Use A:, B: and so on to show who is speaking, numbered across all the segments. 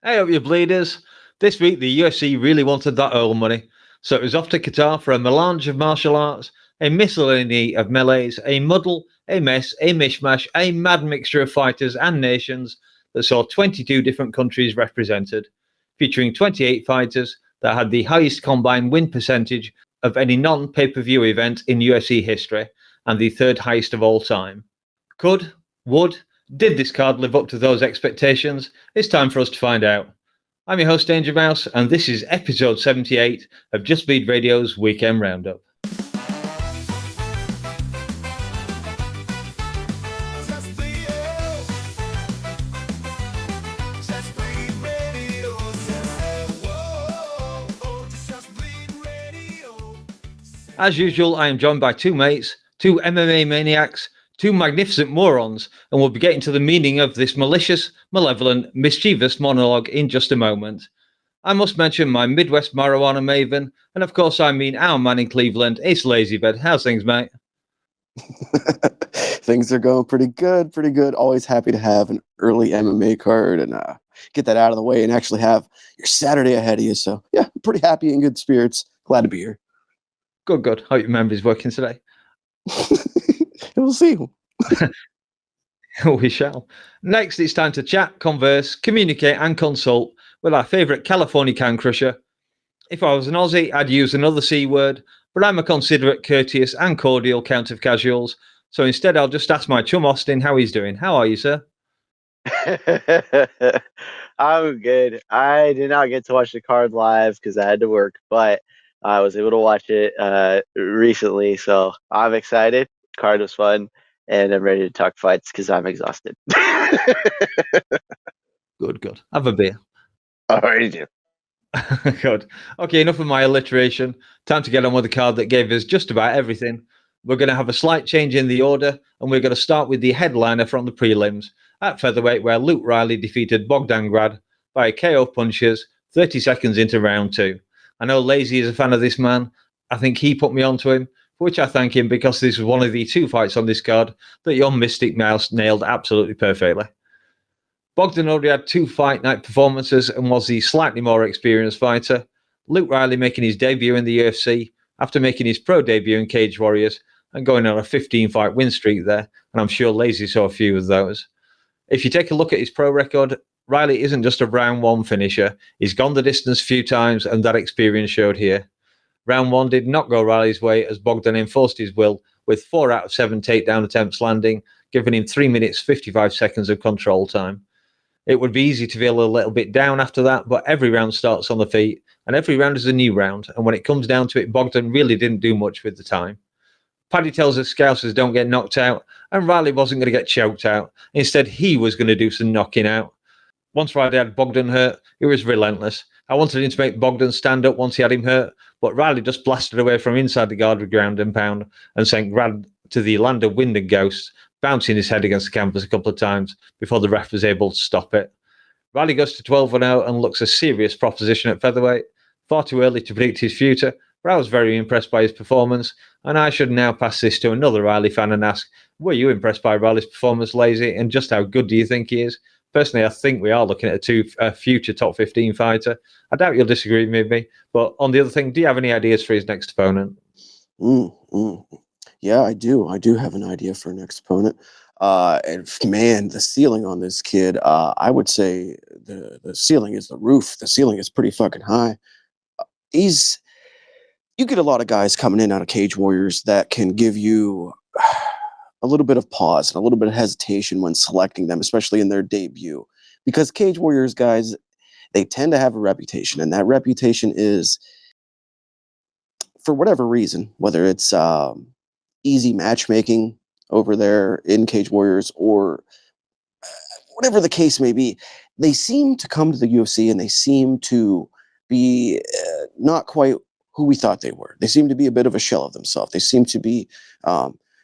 A: Hey up, you bleeders. This week, the UFC really wanted that oil money, so it was off to Qatar for a melange of martial arts, a miscellany of melees, a muddle, a mess, a mishmash, a mad mixture of fighters and nations that saw 22 different countries represented, featuring 28 fighters that had the highest combined win percentage of any non pay per view event in UFC history and the third highest of all time. Could, would, did this card live up to those expectations? It's time for us to find out. I'm your host, Danger Mouse, and this is episode 78 of Just Bleed Radio's Weekend Roundup. As usual, I am joined by two mates, two MMA maniacs, two magnificent morons, and we'll be getting to the meaning of this malicious, malevolent, mischievous monologue in just a moment. I must mention my Midwest marijuana maven, and of course I mean our man in Cleveland, Ace Lazybed. How's things, mate?
B: Things are going pretty good, pretty good. Always happy to have an early MMA card and get that out of the way and actually have your Saturday ahead of you. So yeah, pretty happy and good spirits. Glad to be here.
A: Good, good. Hope your memory's working today.
B: We'll see.
A: We shall. Next, it's time to chat, converse, communicate, and consult with our favourite California can crusher. If I was an Aussie, I'd use another C word, but I'm a considerate, courteous, and cordial count of casuals. So instead, I'll just ask my chum Austin how he's doing. How are you, sir?
C: I'm good. I did not get to watch the card live because I had to work, but I was able to watch it recently, so I'm excited. Card was fun, and I'm ready to talk fights because I'm exhausted.
A: Good, good. Have a beer.
C: Already do.
A: Good. Okay, enough of my alliteration. Time to get on with the card that gave us just about everything. We're going to have a slight change in the order, and we're going to start with the headliner from the prelims at featherweight, where Luke Riley defeated Bogdan Grad by a KO punches 30 seconds into round two. I know Lazy is a fan of this man. I think he put me onto him, for which I thank him because this was one of the two fights on this card that your Mystic Mouse nailed absolutely perfectly. Bogdan already had two fight night performances and was the slightly more experienced fighter. Luke Riley making his debut in the UFC after making his pro debut in Cage Warriors and going on a 15-fight win streak there, and I'm sure Lazy saw a few of those. If you take a look at his pro record, Riley isn't just a round one finisher. He's gone the distance a few times, and that experience showed here. Round one did not go Riley's way as Bogdan enforced his will with 4 out of 7 takedown attempts landing, giving him 3 minutes 55 seconds of control time. It would be easy to feel a little bit down after that, but every round starts on the feet, and every round is a new round, and when it comes down to it, Bogdan really didn't do much with the time. Paddy tells us Scousers don't get knocked out, and Riley wasn't going to get choked out. Instead, he was going to do some knocking out. Once Riley had Bogdan hurt, he was relentless. I wanted him to make Bogdan stand up once he had him hurt, but Riley just blasted away from inside the guard with ground and pound and sent Grad to the land of wind and ghosts, bouncing his head against the canvas a couple of times before the ref was able to stop it. Riley goes to 12-0 and looks a serious proposition at featherweight. Far too early to predict his future, but I was very impressed by his performance, and I should now pass this to another Riley fan and ask, were you impressed by Riley's performance, Lazy, and just how good do you think he is? Personally, I think we are looking at a future top 15 fighter. I doubt you'll disagree with me, but on the other thing, do you have any ideas for his next opponent?
B: Yeah, I do. I do have an idea for a next opponent. And man, the ceiling on this kid, I would say the ceiling is the roof. The ceiling is pretty fucking high. You get a lot of guys coming in out of Cage Warriors that can give you a little bit of pause and a little bit of hesitation when selecting them, especially in their debut. Because Cage Warriors guys, they tend to have a reputation, and that reputation is, for whatever reason, whether it's easy matchmaking over there in Cage Warriors or whatever the case may be, they seem to come to the UFC and they seem to be not quite who we thought they were. They seem to be a bit of a shell of themselves. They seem to be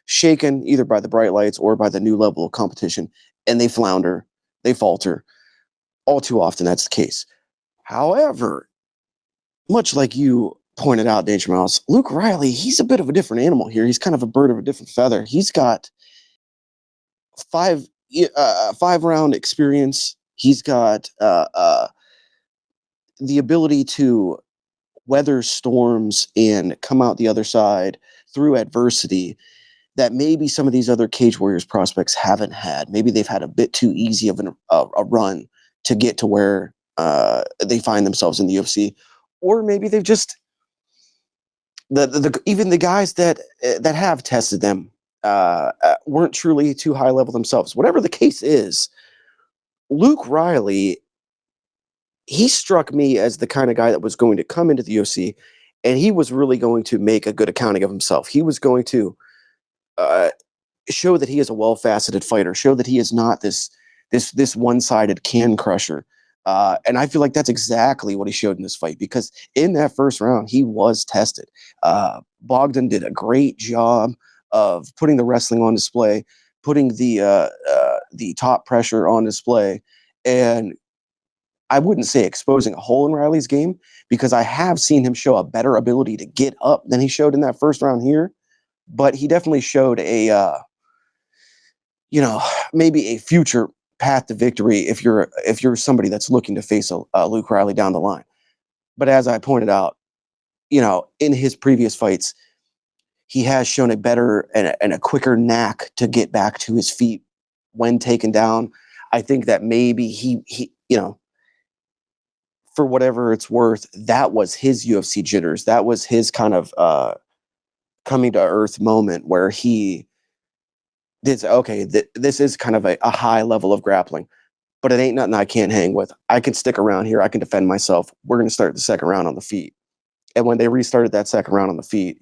B: shaken either by the bright lights or by the new level of competition, and they flounder, they falter. All too often, that's the case. However, much like you pointed out, Danger Mouse, Luke Riley, he's a bit of a different animal here. He's kind of a bird of a different feather. He's got five round experience. He's got the ability to weather storms and come out the other side through adversity that maybe some of these other Cage Warriors prospects haven't had. Maybe they've had a bit too easy of a run to get to where they find themselves in the UFC, or maybe they've just even the guys that have tested them weren't truly too high level themselves. Whatever the case is, Luke Riley, he struck me as the kind of guy that was going to come into the UFC, and he was really going to make a good accounting of himself. He was going to show that he is a well-faceted fighter, show that he is not this one-sided can crusher. And I feel like that's exactly what he showed in this fight, because in that first round, he was tested. Bogdan did a great job of putting the wrestling on display, putting the top pressure on display, and I wouldn't say exposing a hole in Riley's game, because I have seen him show a better ability to get up than he showed in that first round here. But he definitely showed a maybe a future path to victory if you're somebody that's looking to face a Luke Riley down the line. But as I pointed out, in his previous fights, he has shown a better and a quicker knack to get back to his feet when taken down. I think that maybe he for whatever it's worth, that was his UFC jitters. That was his kind of coming to earth moment where he did say, okay, this is kind of a high level of grappling, but it ain't nothing I can't hang with. I can stick around here. I can defend myself. We're going to start the second round on the feet. And when they restarted that second round on the feet,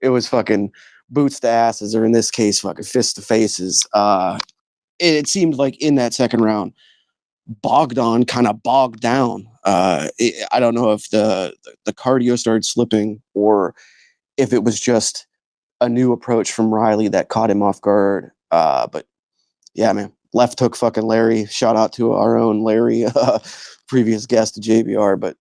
B: it was fucking boots to asses, or in this case, fucking fists to faces. It seemed like in that second round, Bogdan kind of bogged down. I don't know if the cardio started slipping, or if it was just a new approach from Riley that caught him off guard. But yeah, man, left hook fucking Larry. Shout out to our own Larry, previous guest to JBR. But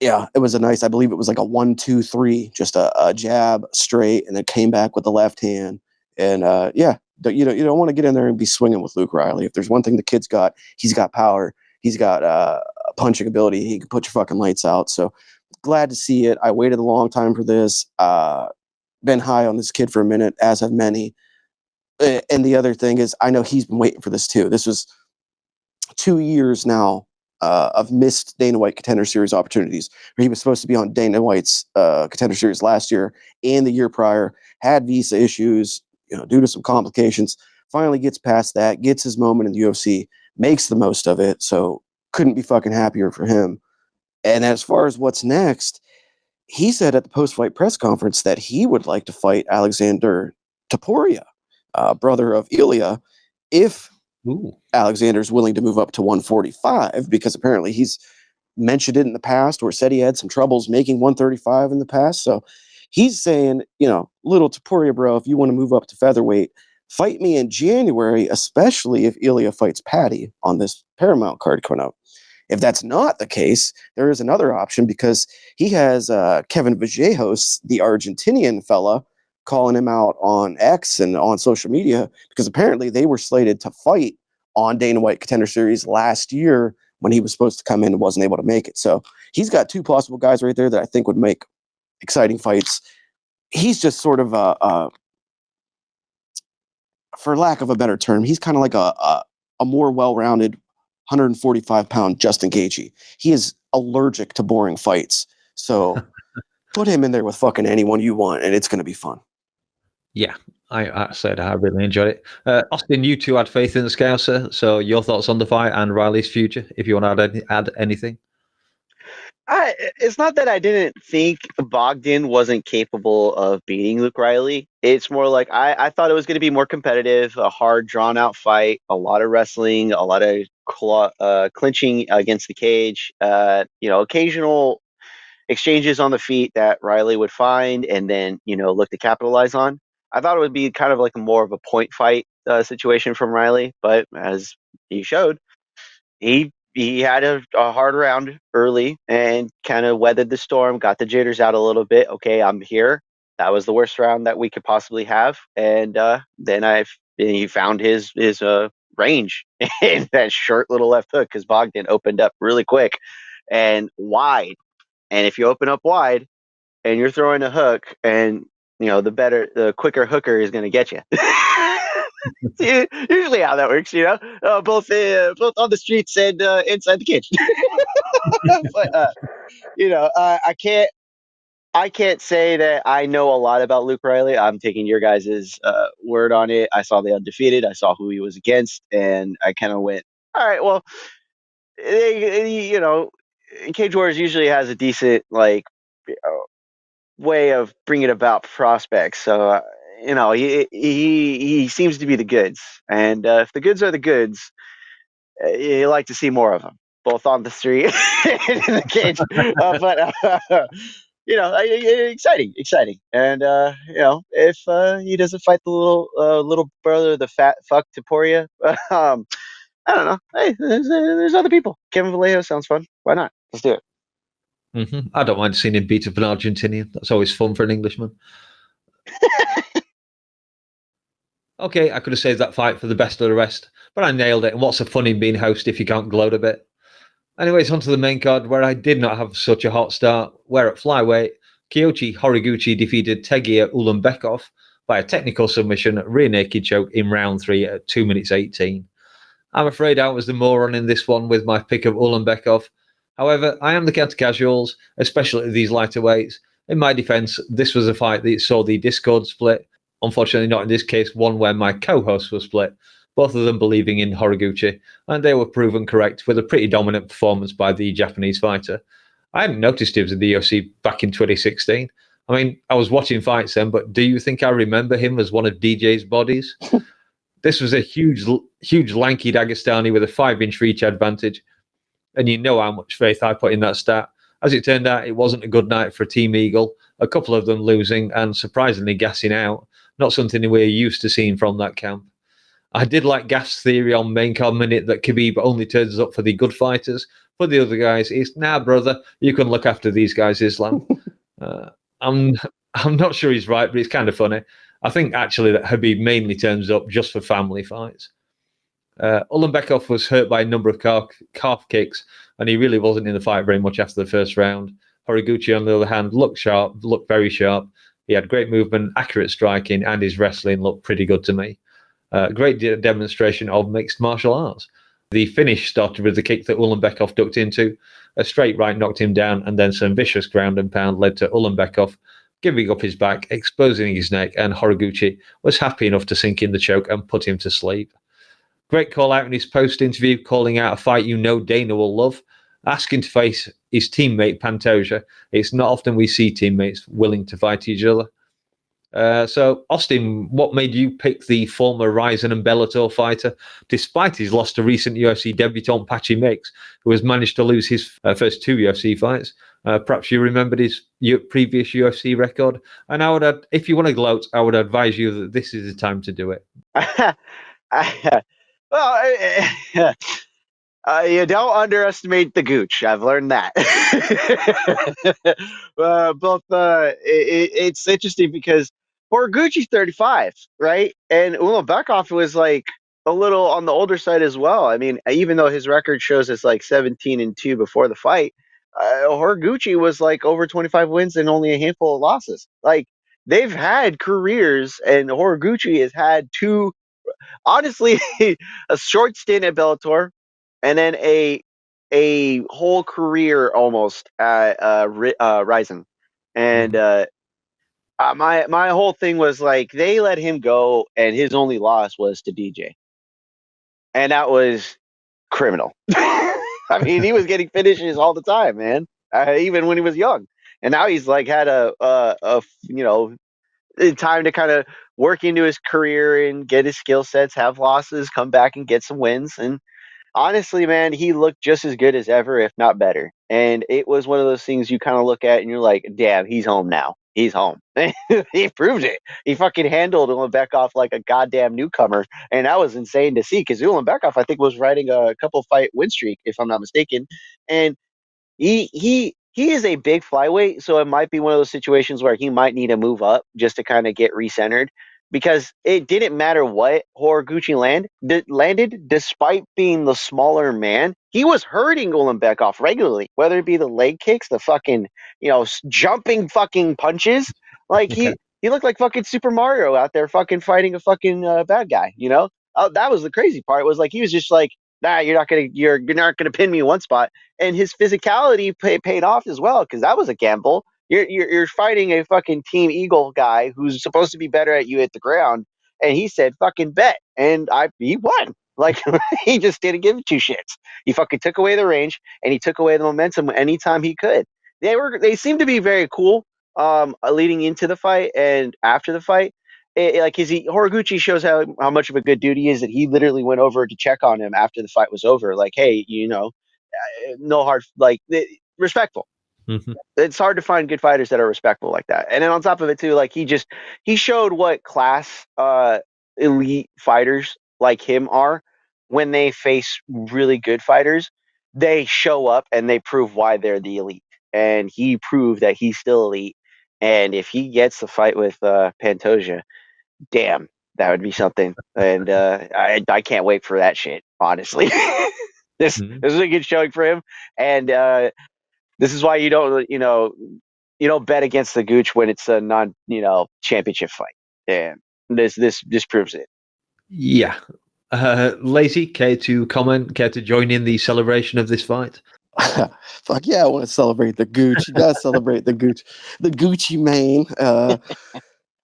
B: yeah, it was I believe it was like a 1-2-3, just a jab straight, and then came back with the left hand. And yeah, you don't want to get in there and be swinging with Luke Riley. If there's one thing the kid's got, he's got power. He's got punching ability. He can put your fucking lights out. So glad to see it. I waited a long time for this. Been high on this kid for a minute, as have many. And the other thing is, I know he's been waiting for this too. This was 2 years now of missed Dana White Contender Series opportunities. He was supposed to be on Dana White's Contender Series last year and the year prior, had visa issues, due to some complications. Finally gets past that, gets his moment in the UFC, makes the most of it. So couldn't be fucking happier for him. And as far as what's next, he said at the post-fight press conference that he would like to fight Alexander Topuria, brother of Ilia, if Alexander's willing to move up to 145, because apparently he's mentioned it in the past, or said he had some troubles making 135 in the past. So he's saying, little Topuria, bro, if you want to move up to featherweight, fight me in January, especially if Ilia fights Patty on this Paramount card coming up. If that's not the case, there is another option, because he has Kevin Vallejos, the Argentinian fella, calling him out on X and on social media, because apparently they were slated to fight on Dana White Contender Series last year when he was supposed to come in and wasn't able to make it. So he's got two possible guys right there that I think would make exciting fights. He's just sort of for lack of a better term, he's kind of like a more well-rounded 145-pound Justin Gaethje. He is allergic to boring fights. So put him in there with fucking anyone you want, and it's going to be fun.
A: Yeah, I said I really enjoyed it. Austin, you two had faith in the Scouser. So your thoughts on the fight and Riley's future, if you want to add anything?
C: It's not that I didn't think Bogdan wasn't capable of beating Luke Riley. It's more like I thought it was going to be more competitive, a hard, drawn-out fight, a lot of wrestling, a lot of clinching against the cage, occasional exchanges on the feet that Riley would find and then, look to capitalize on. I thought it would be kind of like more of a point fight situation from Riley, but as he showed, he had a hard round early and kind of weathered the storm, got the jitters out a little bit. Okay, I'm here. That was the worst round that we could possibly have, and then he found his range in that short little left hook, because Bogdan opened up really quick, and wide. And if you open up wide and you're throwing a hook, and the quicker hooker is going to get you. Usually how that works, both on the streets and inside the cage. But I can't say that I know a lot about Luke Riley. I'm taking your guys' word on it. I saw the undefeated. I saw who he was against, and I kind of went, all right, well, Cage Warriors usually has a decent way of bringing about prospects. So he seems to be the goods, and if the goods are the goods, you like to see more of them, both on the street and in the cage. But exciting. And if he doesn't fight the little brother, the fat fuck Topuria, I don't know. Hey, there's other people. Kevin Vallejo sounds fun. Why not? Let's do it.
A: I don't mind seeing him beat up an Argentinian. That's always fun for an Englishman. Okay, I could have saved that fight for the best of the rest, but I nailed it. And what's the fun in being host if you can't gloat a bit? Anyways, onto the main card, where I did not have such a hot start, where at flyweight, Kyoji Horiguchi defeated Tegia Ulanbekov by a technical submission rear naked choke in round 3 at 2 minutes 18. I'm afraid I was the moron in this one with my pick of Ulanbekov. However, I am the counter casuals, especially at these lighter weights. In my defense, this was a fight that saw the Discord split. Unfortunately, not in this case, one where my co-hosts were split, both of them believing in Horiguchi, and they were proven correct with a pretty dominant performance by the Japanese fighter. I hadn't noticed he was in the UFC back in 2016. I mean, I was watching fights then, but do you think I remember him as one of DJ's bodies? This was a huge lanky Dagestani with a 5-inch reach advantage, and you know how much faith I put in that stat. As it turned out, it wasn't a good night for Team Eagle, a couple of them losing and surprisingly gassing out, not something we're used to seeing from that camp. I did like Gaff's theory on main card minute that Khabib only turns up for the good fighters. For the other guys, it's, nah, brother, you can look after these guys, Islam. I'm not sure he's right, but it's kind of funny. I think actually that Khabib mainly turns up just for family fights. Ulanbekov was hurt by a number of calf kicks, and he really wasn't in the fight very much after the first round. Horiguchi, on the other hand, looked very sharp. He had great movement, accurate striking, and his wrestling looked pretty good to me. Great demonstration of mixed martial arts. The finish started with the kick that Ulanbekov ducked into. A straight right knocked him down, and then some vicious ground and pound led to Ulanbekov giving up his back, exposing his neck, and Horiguchi was happy enough to sink in the choke and put him to sleep. Great call out in his post-interview, calling out a fight Dana will love, asking to face his teammate Pantoja. It's not often we see teammates willing to fight each other. So, Austin, what made you pick the former Ryzen and Bellator fighter, despite his loss to recent UFC debutant Patchy Mix, who has managed to lose his first 2 UFC fights? Perhaps you remembered his previous UFC record. And I would add, if you want to gloat, I would advise you that this is the time to do it.
C: You don't underestimate the gooch. I've learned that. It's interesting because Horiguchi's 35, right? And Ulanbekov was like a little on the older side as well. I mean, even though his record shows us like 17-2 before the fight, Horiguchi was like over 25 wins and only a handful of losses. Like, they've had careers, and Horiguchi has had 2, honestly, a short stint at Bellator, and then a whole career almost at Ryzen. And my whole thing was like, they let him go, and his only loss was to DJ, and that was criminal. I mean, he was getting finishes all the time, man. Even when he was young, and now he's like had a time to kind of work into his career and get his skill sets, have losses, come back and get some wins. And honestly, man, he looked just as good as ever, if not better. And it was one of those things you kind of look at and you're like, damn, he's home now. He's home. He proved it. He fucking handled Ulanbekov like a goddamn newcomer. And that was insane to see, because Ulanbekov, I think, was riding a couple fight win streak, if I'm not mistaken. And he is a big flyweight, so it might be one of those situations where he might need to move up just to kind of get recentered. because it didn't matter what Horiguchi landed, despite being the smaller man. He was hurting Ulanbekov regularly, whether it be the leg kicks, the fucking, jumping fucking punches. Like
A: Okay.
C: he looked like fucking Super Mario out there fucking fighting a fucking bad guy, That was the crazy part. Was like he was just like, nah, you're not gonna pin me in one spot. And his physicality paid off as well, because that was a gamble. You're fighting a fucking Team Eagle guy who's supposed to be better at you at the ground, and he said fucking bet, and he won. Like he just didn't give two shits. He fucking took away the range, and he took away the momentum anytime he could. They seemed to be very cool, leading into the fight and after the fight. Horiguchi shows how much of a good dude he is, that he literally went over to check on him after the fight was over. Like, hey, no hard, like, respectful.
A: Mhm.
C: It's hard to find good fighters that are respectful like that. And then on top of it too, like he showed what class elite fighters like him are. When they face really good fighters, they show up and they prove why they're the elite. And he proved that he's still elite. And if he gets the fight with Pantoja, damn, that would be something. And I can't wait for that shit, honestly.
A: Mhm.
C: This is a good showing for him. And this is why you don't bet against the Gooch when it's a championship fight. And this proves it.
A: Yeah. Lazy, care to comment? Care to join in the celebration of this fight?
B: Fuck yeah, I want to celebrate the Gooch. You gotta celebrate the Gooch. The Gucci Mane.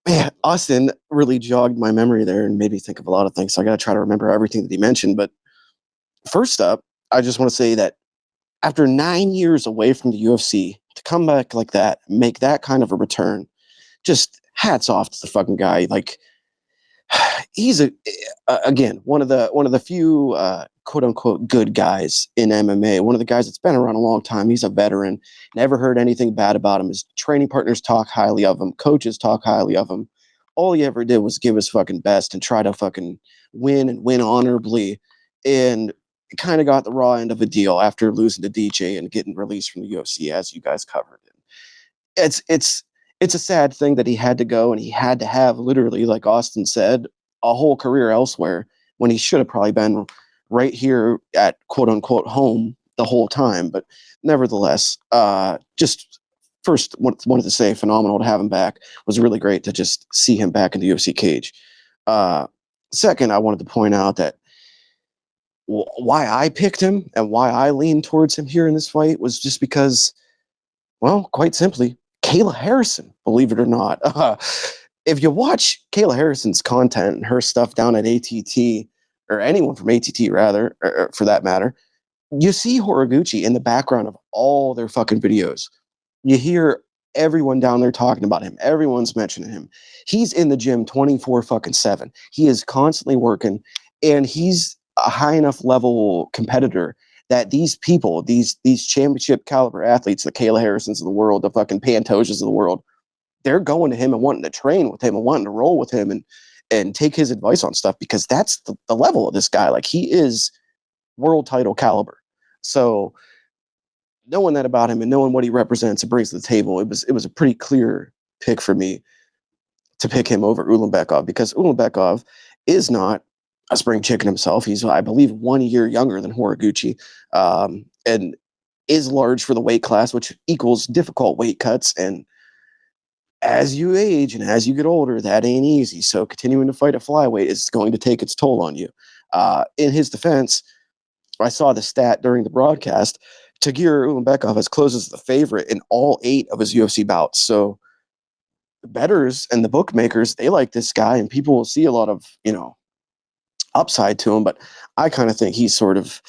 B: Man, Austin really jogged my memory there and made me think of a lot of things. So I gotta try to remember everything that he mentioned. But first up, I just want to say that after 9 years away from the UFC, to come back like that, make that kind of a return, just hats off to the fucking guy. Like he's again one of the few quote unquote good guys in MMA. One of the guys that's been around a long time. He's a veteran. Never heard anything bad about him. His training partners talk highly of him. Coaches talk highly of him. All he ever did was give his fucking best and try to fucking win and win honorably. And kind of got the raw end of a deal after losing to DJ and getting released from the UFC, as you guys covered. It's a sad thing that he had to go, and he had to have, literally, like Austin said, a whole career elsewhere when he should have probably been right here at quote unquote home the whole time. But nevertheless, just first wanted to say phenomenal to have him back. It was really great to just see him back in the UFC cage. Second, I wanted to point out that why I picked him and why I leaned towards him here in this fight was just because, well, quite simply, Kayla Harrison, believe it or not. If you watch Kayla Harrison's content and her stuff down at ATT, or anyone from ATT rather, or for that matter, you see Horiguchi in the background of all their fucking videos. You hear everyone down there talking about him. Everyone's mentioning him. He's in the gym 24 fucking 7. He is constantly working, and he's a high enough level competitor that these people, these championship caliber athletes, the Kayla Harrisons of the world, the fucking Pantojas of the world, they're going to him and wanting to train with him and wanting to roll with him and take his advice on stuff, because that's the level of this guy. Like, he is world title caliber. So knowing that about him and knowing what he represents and brings to the table, it was a pretty clear pick for me to pick him over Ulanbekov, because Ulanbekov is not a spring chicken himself. He's, I believe, 1 year younger than Horiguchi, and is large for the weight class, which equals difficult weight cuts. And as you age and as you get older, that ain't easy. So continuing to fight at flyweight is going to take its toll on you. In his defense, I saw the stat during the broadcast. Tagir Ulanbekov has closed as the favorite in all 8 of his UFC bouts. So the bettors and the bookmakers, they like this guy, and people will see a lot of, upside to him. But I kind of think he's sort of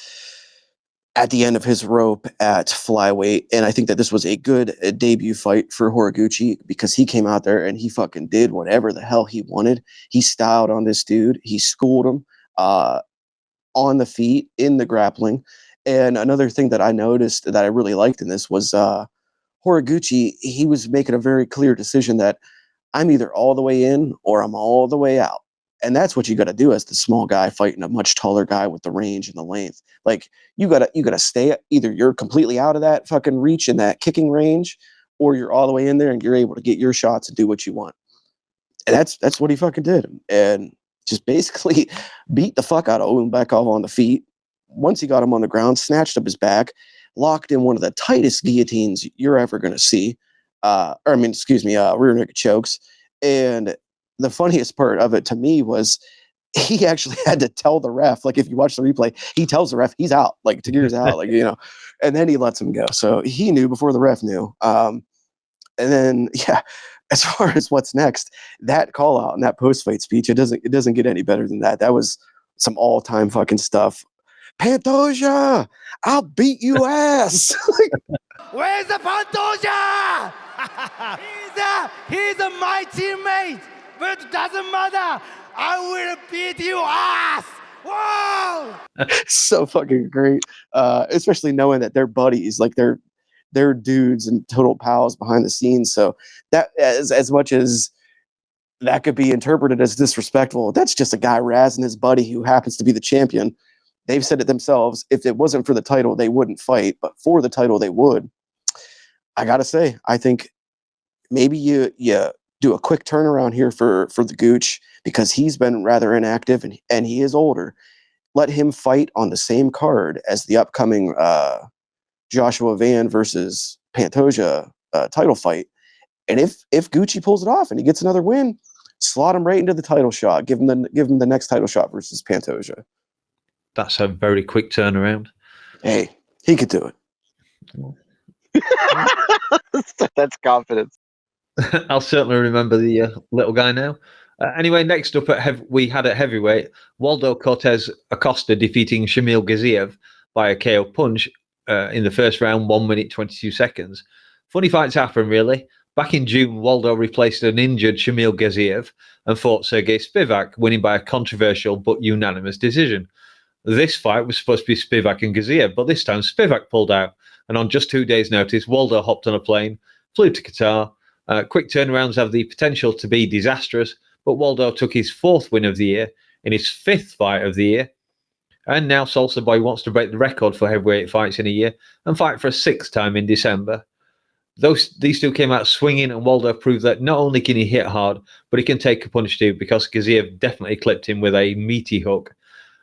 B: at the end of his rope at flyweight. And I think that this was a good debut fight for Horiguchi, because he came out there and he fucking did whatever the hell he wanted. He styled on this dude. He schooled him on the feet, in the grappling. And another thing that I noticed that I really liked in this was Horiguchi, he was making a very clear decision that I'm either all the way in or I'm all the way out. And that's what you got to do as the small guy fighting a much taller guy with the range and the length. Like, you gotta stay, either you're completely out of that fucking reach and that kicking range, or you're all the way in there and you're able to get your shots and do what you want. And that's what he fucking did. And just basically beat the fuck out of Ulanbekov on the feet. Once he got him on the ground, snatched up his back, locked in one of the tightest guillotines you're ever going to see. Rear naked chokes. And the funniest part of it to me was he actually had to tell the ref, like if you watch the replay, he tells the ref he's out, like Tagir's out, like, you know, and then he lets him go. So he knew before the ref knew. And then, yeah, as far as what's next, that call out and that post-fight speech, it doesn't get any better than that. That was some all-time fucking stuff. Pantoja, I'll beat you ass.
D: Where's the Pantoja? he's my teammate, but it doesn't matter. I will beat you ass. Whoa!
B: So fucking great. Especially knowing that they're buddies, like they're dudes and total pals behind the scenes. So that as much as that could be interpreted as disrespectful, that's just a guy razzing his buddy who happens to be the champion. They've said it themselves. If it wasn't for the title, they wouldn't fight, but for the title, they would. I gotta say, I think maybe you do a quick turnaround here for the Gooch, because he's been rather inactive and he is older. Let him fight on the same card as the upcoming Joshua Van versus Pantoja title fight. And if Gucci pulls it off and he gets another win, slot him right into the title shot. Give him the next title shot versus Pantoja.
A: That's a very quick turnaround.
B: Hey, he could do it.
C: That's confidence.
A: I'll certainly remember the little guy now. Anyway, next up we had at heavyweight, Waldo Cortez Acosta defeating Shamil Gaziev by a KO punch in the first round, 1 minute 22 seconds. Funny fights happen, really. Back in June, Waldo replaced an injured Shamil Gaziev and fought Sergey Spivak, winning by a controversial but unanimous decision. This fight was supposed to be Spivak and Gaziev, but this time Spivak pulled out, and on just 2 days' notice, Waldo hopped on a plane, flew to Qatar. Quick turnarounds have the potential to be disastrous, but Waldo took his 4th win of the year in his 5th fight of the year. And now Salsa Boy wants to break the record for heavyweight fights in a year and fight for a 6th time in December. These two came out swinging, and Waldo proved that not only can he hit hard, but he can take a punch too, because Gaziev definitely clipped him with a meaty hook.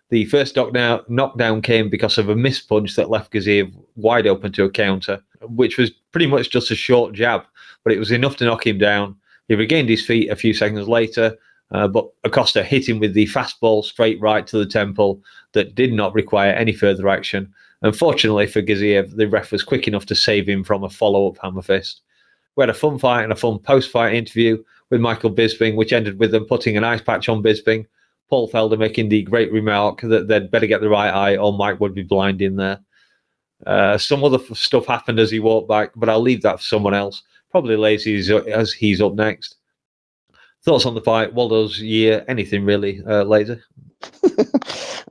A: The first knockdown came because of a missed punch that left Gaziev wide open to a counter, which was pretty much just a short jab, but it was enough to knock him down. He regained his feet a few seconds later, but Acosta hit him with the fastball straight right to the temple that did not require any further action. Unfortunately for Gaziev, the ref was quick enough to save him from a follow-up hammer fist. We had a fun fight and a fun post-fight interview with Michael Bisping, which ended with them putting an ice patch on Bisping. Paul Felder making the great remark that they'd better get the right eye or Mike would be blind in there. Some other stuff happened as he walked back, but I'll leave that for someone else. Probably lazy as he's up next. Thoughts on the fight, Waldo's year, anything really, Laser?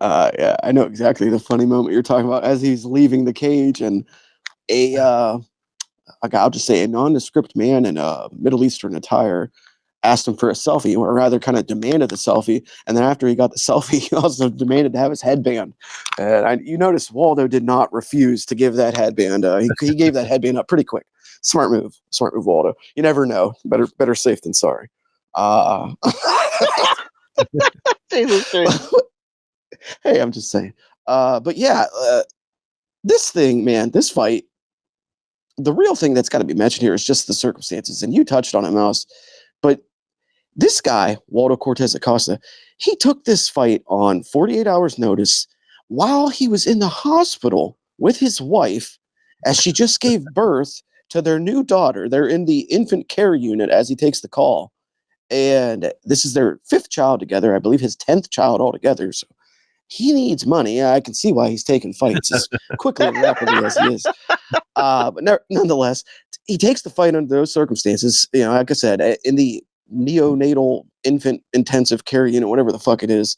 B: Yeah, I know exactly the funny moment you're talking about as he's leaving the cage, and I'll just say a nondescript man in a Middle Eastern attire asked him for a selfie, or rather kind of demanded the selfie. And then after he got the selfie, he also demanded to have his headband. And you notice Waldo did not refuse to give that headband. He gave that headband up pretty quick. Smart move, Waldo. You never know. Better safe than sorry. Hey, I'm just saying. But yeah, this thing, man, this fight, the real thing that's got to be mentioned here is just the circumstances. And you touched on it, Mouse. But this guy, Waldo Cortez Acosta, he took this fight on 48 hours notice while he was in the hospital with his wife as she just gave birth to their new daughter. They're in the infant care unit as he takes the call. And this is their 5th child together. I believe his 10th child altogether. So he needs money. I can see why he's taking fights as quickly and rapidly as he is. But nonetheless, he takes the fight under those circumstances. You know, like I said, in the neonatal infant intensive care unit, whatever the fuck it is,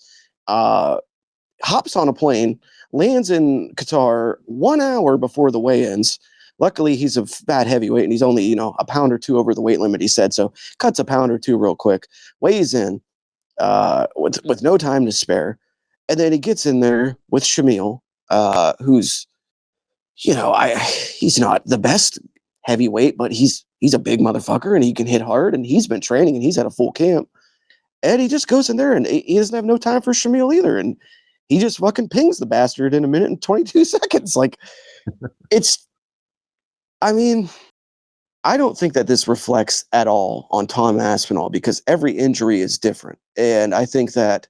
B: hops on a plane, lands in Qatar 1 hour before the weigh-ins. Luckily, he's a bad heavyweight, and he's only, a pound or two over the weight limit, he said. So cuts a pound or two real quick, weighs in with no time to spare. And then he gets in there with Shamil, who's, he's not the best heavyweight, but he's a big motherfucker, and he can hit hard, and he's been training, and he's had a full camp. Eddie just goes in there and he doesn't have no time for Shamil either. And he just fucking pings the bastard in 1 minute and 22 seconds. Like, I mean, I don't think that this reflects at all on Tom Aspinall because every injury is different. And I think that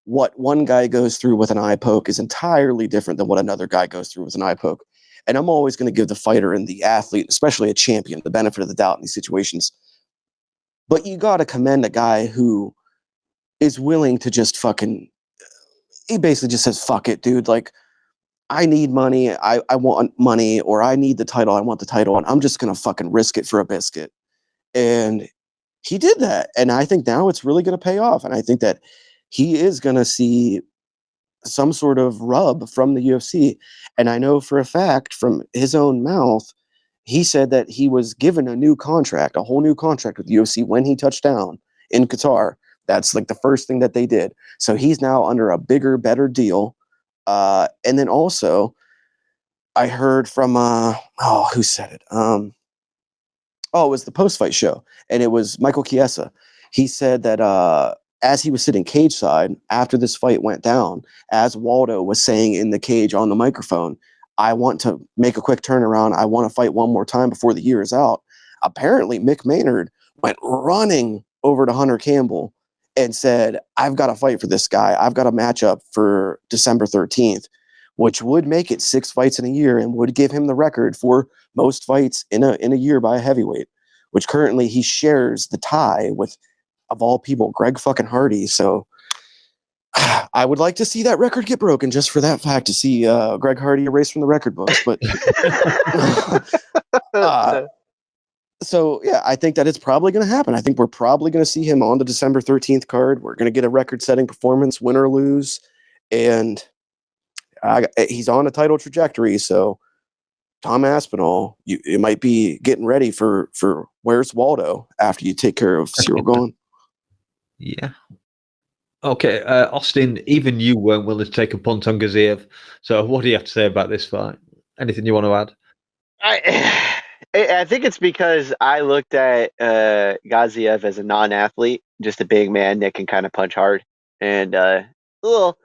B: what one guy goes through with an eye poke is entirely different than what another guy goes through with an eye poke. And I'm always going to give the fighter and the athlete, especially a champion, the benefit of the doubt in these situations. But you got to commend a guy who is willing to just he basically just says, fuck it, dude. Like, I need money. I want money, or I need the title. I want the title. And I'm just going to fucking risk it for a biscuit. And he did that. And I think now it's really going to pay off. And I think that he is going to see some sort of rub from the UFC. And I know for a fact from his own mouth, he said that he was given a new contract, a whole new contract with the UFC when he touched down in Qatar. That's like the first thing that they did. So he's now under a bigger, better deal. And then also, I heard from who said it? It was the post-fight show, and it was Michael Chiesa. He said that as he was sitting cage side after this fight went down, as Waldo was saying in the cage on the microphone, I want to make a quick turnaround. I want to fight one more time before the year is out. Apparently, Mick Maynard went running over to Hunter Campbell and said, I've got to fight for this guy. I've got a matchup for December 13th, which would make it 6 fights in a year and would give him the record for most fights in a year by a heavyweight, which currently he shares the tie with, of all people, Greg fucking Hardy. So I would like to see that record get broken just for that fact, to see Greg Hardy erased from the record books. But so, yeah, I think that it's probably going to happen. I think we're probably going to see him on the December 13th card. We're going to get a record-setting performance, win or lose. And he's on a title trajectory. So Tom Aspinall, it might be getting ready for Where's Waldo after you take care of Cyril Gahn.
A: Yeah. Okay, Austin, even you weren't willing to take a punt on Gaziev. So what do you have to say about this fight? Anything you want to add?
C: I think it's because I looked at Gaziev as a non-athlete, just a big man that can kind of punch hard and a little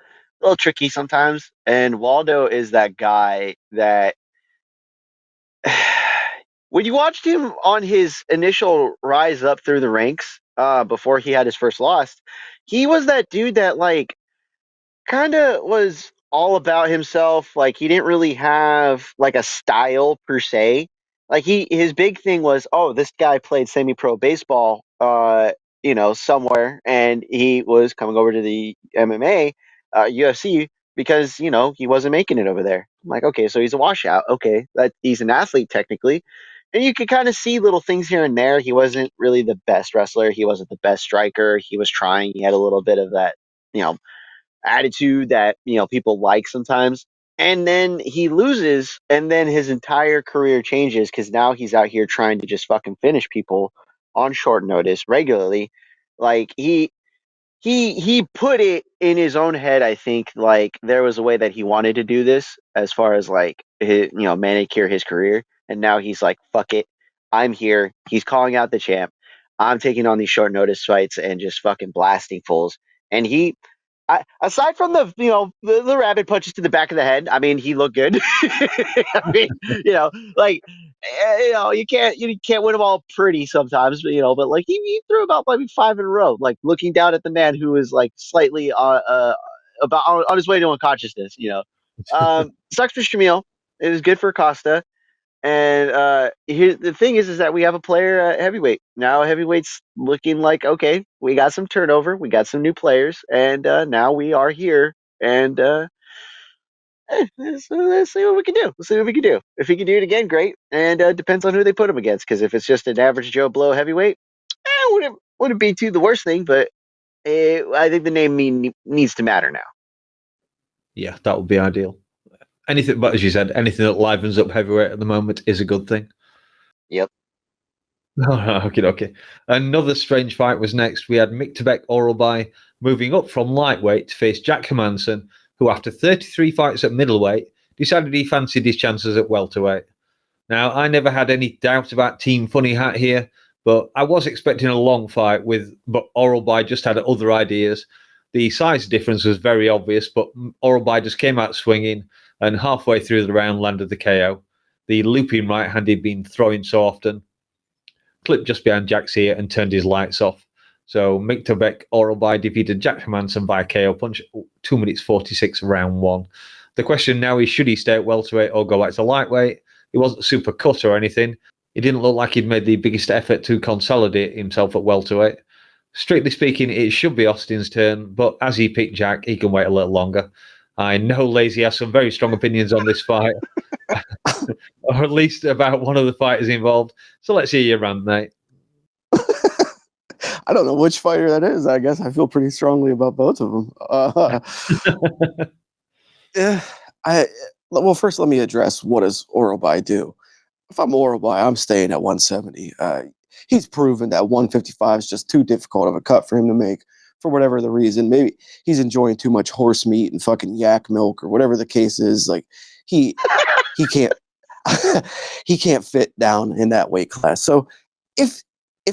C: tricky sometimes. And Waldo is that guy that when you watched him on his initial rise up through the ranks before he had his first loss, he was that dude that like kind of was all about himself. Like he didn't really have like a style per se. Like his big thing was, oh, this guy played semi-pro baseball, somewhere, and he was coming over to the MMA, UFC, because he wasn't making it over there. I'm like, okay, so he's a washout. Okay, that he's an athlete technically, and you could kind of see little things here and there. He wasn't really the best wrestler. He wasn't the best striker. He was trying. He had a little bit of that, attitude that people like sometimes. And then he loses, and then his entire career changes because now he's out here trying to just fucking finish people on short notice regularly. Like he put it in his own head. I think like there was a way that he wanted to do this as far as like his, manicure his career, and now he's like, fuck it, I'm here. He's calling out the champ. I'm taking on these short notice fights and just fucking blasting fools. And aside from the rabbit punches to the back of the head, I mean, he looked good. I mean, like you can't win them all pretty sometimes, but like he threw about maybe 5 in a row, like looking down at the man who was like slightly about on his way to unconsciousness. Sucks for Shamil. It was good for Costa. And the thing is that we have a player at heavyweight now. Heavyweight's looking like, okay, we got some turnover, we got some new players, and now we are here. And let's see what we can do. Let's see what we can do. If he can do it again, great. And depends on who they put him against. Because if it's just an average Joe Blow heavyweight, wouldn't be too the worst thing. But I think the name needs to matter now.
A: Yeah, that would be ideal. Anything, but as you said, anything that livens up heavyweight at the moment is a good thing.
C: Yep.
A: Okay. Another strange fight was next. We had Miktabek Oralbay moving up from lightweight to face Jack Hermansson, who after 33 fights at middleweight decided he fancied his chances at welterweight. Now, I never had any doubt about Team Funny Hat here, But I was expecting a long fight but Oralby just had other ideas. The size difference was very obvious, but Oralby just came out swinging and halfway through the round landed the KO. The looping right hand he'd been throwing so often clipped just behind Jack's ear and turned his lights off. So Miktabek Oralby defeated Jack Hermansson via KO punch, 2 minutes 46 round 1. The question now is, should he stay at welterweight or go back to lightweight? He wasn't super cut or anything. He didn't look like he'd made the biggest effort to consolidate himself at welterweight. Strictly speaking, it should be Austin's turn, but as he picked Jack, he can wait a little longer. I know Lazy has some very strong opinions on this fight, or at least about one of the fighters involved. So let's hear your rant, mate.
B: I don't know which fighter that is. I guess I feel pretty strongly about both of them. Well, first let me address, what does Oralby do? If I'm Oralby, I'm staying at 170. He's proven that 155 is just too difficult of a cut for him to make for whatever the reason. Maybe he's enjoying too much horse meat and fucking yak milk or whatever the case is. Like he can't he can't fit down in that weight class. So if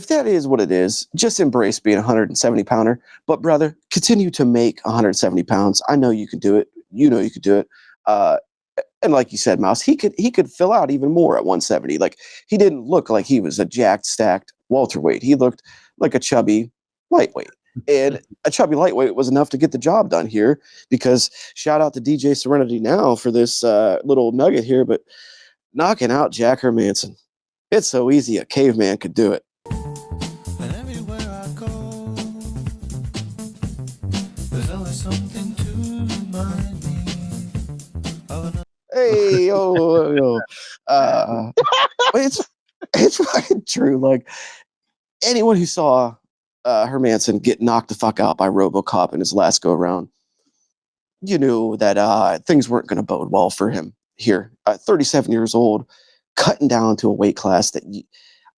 B: that is what it is, just embrace being a 170 pounder. But brother, continue to make 170 pounds. I know you can do it. You know you could do it. And like you said, Mouse, he could fill out even more at 170. Like, he didn't look like he was a jacked, stacked welterweight. He looked like a chubby lightweight. And a chubby lightweight was enough to get the job done here, because shout out to DJ Serenity now for this little nugget here, but knocking out Jack Hermansson, it's so easy a caveman could do it.
E: And everywhere I go, there's always something to remind me of another.
B: Hey, yo. It's fucking true. Like, anyone who saw Hermansson get knocked the fuck out by RoboCop in his last go round, you knew that things weren't going to bode well for him here. 37 years old, cutting down to a weight class that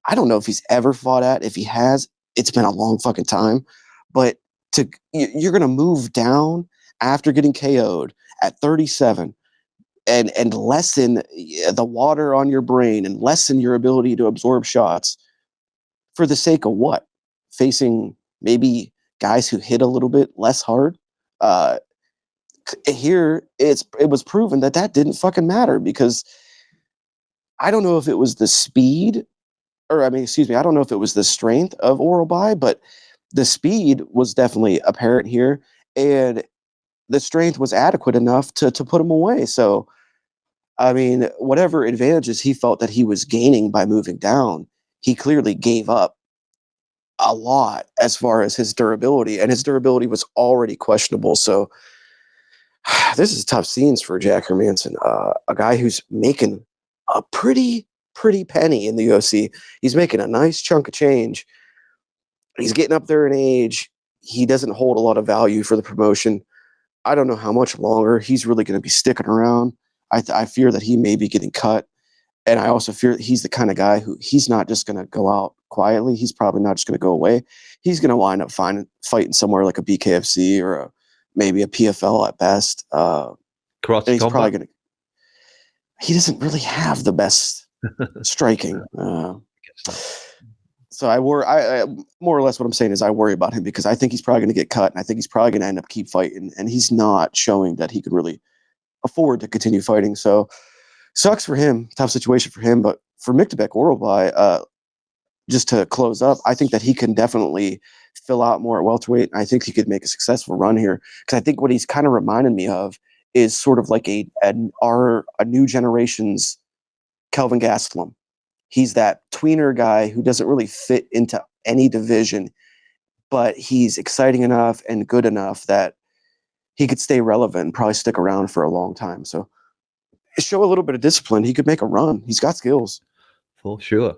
B: I don't know if he's ever fought at. If he has, it's been a long fucking time. But you're going to move down after getting KO'd at 37 and lessen the water on your brain and lessen your ability to absorb shots for the sake of what? Facing maybe guys who hit a little bit less hard. Here, it was proven that didn't fucking matter, because I don't know if it was the speed, I don't know if it was the strength of Oralby, but the speed was definitely apparent here, and the strength was adequate enough to put him away. So, I mean, whatever advantages he felt that he was gaining by moving down, he clearly gave up a lot as far as his durability, and his durability was already questionable. So this is tough scenes for Jack Hermansson, a guy who's making a pretty penny in the UFC. He's making a nice chunk of change. He's getting up there in age. He doesn't hold a lot of value for the promotion. I don't know how much longer he's really going to be sticking around. I fear that he may be getting cut. And I also fear that he's the kind of guy who, he's not just going to go out quietly. He's probably not just going to go away. He's going to wind up fighting somewhere like a BKFC or maybe a PFL at best. He's probably going to. He doesn't really have the best striking. So I worry. I more or less what I'm saying is I worry about him, because I think he's probably going to get cut, and I think he's probably going to end up keep fighting, and he's not showing that he could really afford to continue fighting. So sucks for him. Tough situation for him. But for Miktabek Oralby, just to close up, I think that he can definitely fill out more at welterweight. I think he could make a successful run here, because I think what he's kind of reminded me of is sort of like a new generation's Kelvin Gastelum. He's that tweener guy who doesn't really fit into any division, but he's exciting enough and good enough that he could stay relevant and probably stick around for a long time. So show a little bit of discipline. He could make a run. He's got skills.
A: For sure.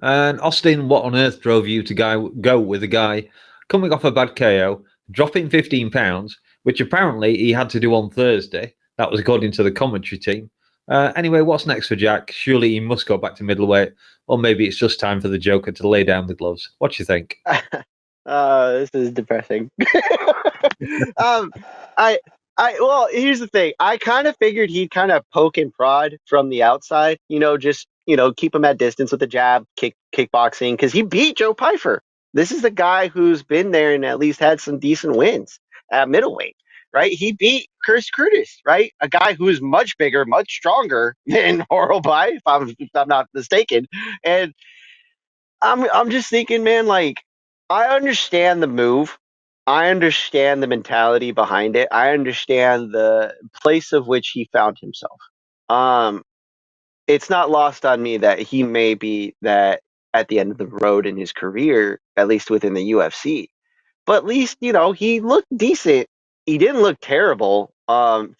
A: And Austin, what on earth drove you to go with a guy coming off a bad KO, dropping 15 pounds, which apparently he had to do on Thursday? That was according to the commentary team. Anyway, what's next for Jack? Surely he must go back to middleweight, or maybe it's just time for the Joker to lay down the gloves. What do you think?
C: This is depressing. I Well, here's the thing. I kind of figured he'd kind of poke and prod from the outside, just, keep him at distance with the jab, kickboxing, because he beat Joe Pyfer. This is the guy who's been there and at least had some decent wins at middleweight, right? He beat Chris Curtis, right? A guy who's much bigger, much stronger than Horribai, if I'm not mistaken. And I'm just thinking, man, like, I understand the move. I understand the mentality behind it. I understand the place of which he found himself. Um, it's not lost on me that he may be that at the end of the road in his career, at least within the UFC. But at least, he looked decent. He didn't look terrible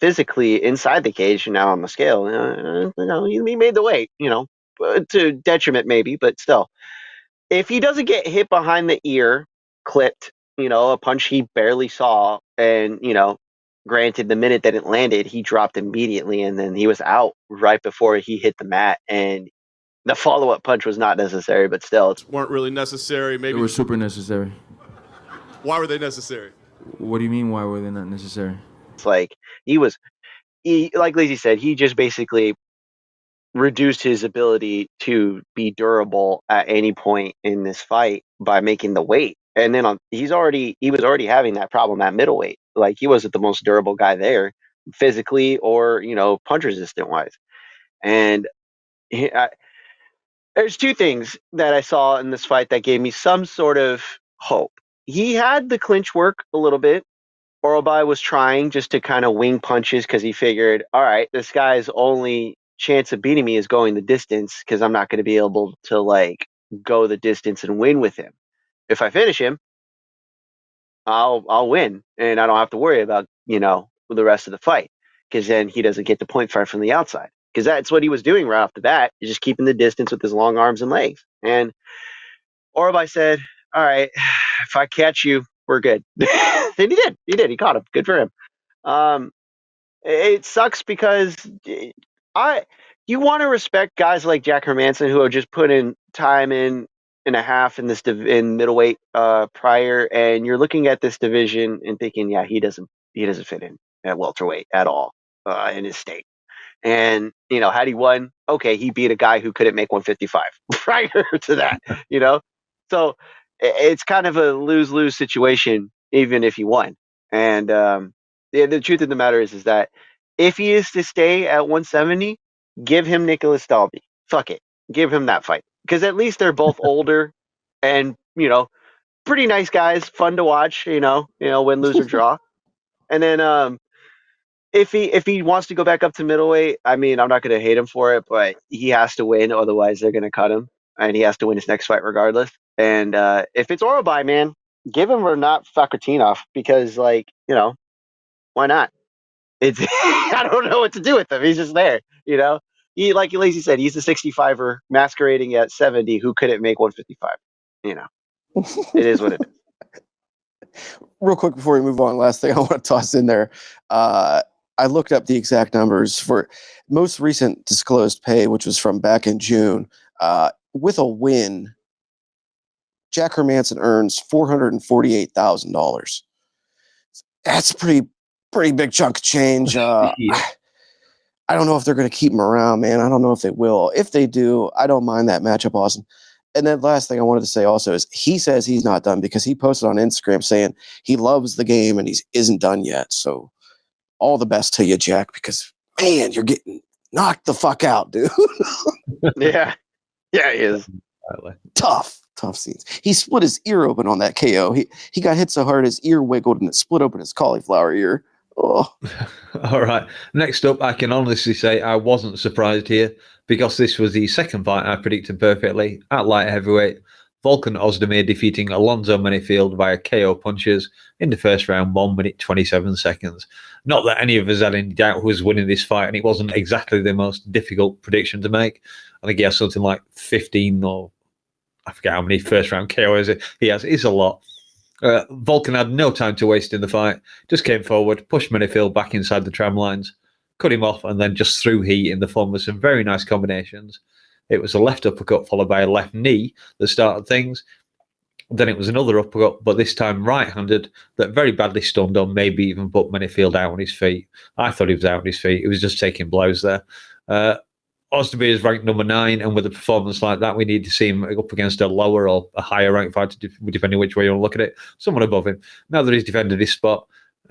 C: physically inside the cage and now on the scale. He made the weight, to detriment maybe, but still. If he doesn't get hit behind the ear, clipped, a punch he barely saw, and, granted, the minute that it landed, he dropped immediately, and then he was out right before he hit the mat, and the follow-up punch was not necessary, but still.
F: Weren't really necessary.
G: They
F: Maybe.
G: were super necessary.
F: Why were they necessary?
G: What do you mean? Why were they not necessary?
C: It's like like Lazy said, he just basically reduced his ability to be durable at any point in this fight by making the weight. And then he was already having that problem at middleweight. Like, he wasn't the most durable guy there, physically or punch resistant wise. And there's two things that I saw in this fight that gave me some sort of hope. He had the clinch work a little bit. Orobai was trying just to kind of wing punches because he figured, all right, this guy's only chance of beating me is going the distance because I'm not going to be able to, like, go the distance and win with him. If I finish him, I'll win, and I don't have to worry about the rest of the fight, because then he doesn't get the point fight from the outside, because that's what he was doing right off the bat. He's just keeping the distance with his long arms and legs. And Orobai said, all right, if I catch you, we're good. And he did. He caught him. Good for him. It sucks because you want to respect guys like Jack Hermanson who have just put in time in a half in in middleweight prior, and you're looking at this division and thinking, yeah, he doesn't fit in at welterweight at all in his state. And had he won, okay, he beat a guy who couldn't make 155 prior to that. So it's kind of a lose-lose situation, even if he won. And the truth of the matter is that if he is to stay at 170, give him Nicholas Dalby. Fuck it, give him that fight, because at least they're both older and pretty nice guys, fun to watch. Win, lose, or draw. And then if he wants to go back up to middleweight, I mean, I'm not going to hate him for it, but he has to win, otherwise they're going to cut him, and he has to win his next fight regardless. And if it's Orobai, man, give him Renat Fakhratinov, because, like, why not? It's I don't know what to do with him. He's just there, He, like Lazy said, he's a 65er masquerading at 70 who couldn't make 155. It is what it is.
B: Real quick before we move on, last thing I want to toss in there. I looked up the exact numbers for most recent disclosed pay, which was from back in June. With a win, Jack Hermanson earns $448,000. That's a pretty big chunk of change.
A: Yeah.
B: I don't know if they're going to keep him around, man. I don't know if they will. If they do, I don't mind that matchup, Austin. And then last thing I wanted to say also is he says he's not done, because he posted on Instagram saying he loves the game and he isn't done yet. So all the best to you, Jack, because, man, you're getting knocked the fuck out, dude.
C: Yeah, he is.
B: Tough scenes. He split his ear open on that KO. He got hit so hard his ear wiggled and it split open his cauliflower ear. Oh.
A: All right. Next up, I can honestly say I wasn't surprised here, because this was the second fight I predicted perfectly at light heavyweight. Volkan Ozdemir defeating Alonzo Menifield via KO punches in the first round, 1 minute 27 seconds. Not that any of us had any doubt who was winning this fight, and it wasn't exactly the most difficult prediction to make. I think he has something like 15 or I forget how many first round KOs he has. It's a lot. Volkan had no time to waste in the fight, just came forward, pushed Menifield back inside the tram lines, cut him off, and then just threw heat in the form of some very nice combinations. It was a left uppercut followed by a left knee that started things. Then it was another uppercut, but this time right-handed, that very badly stunned on, maybe even put Manyfield out on his feet. I thought he was out on his feet. He was just taking blows there. Ozdemir is ranked number 9, and with a performance like that, we need to see him up against a lower or a higher ranked fighter, depending which way you want to look at it, someone above him. Now that he's defended his spot,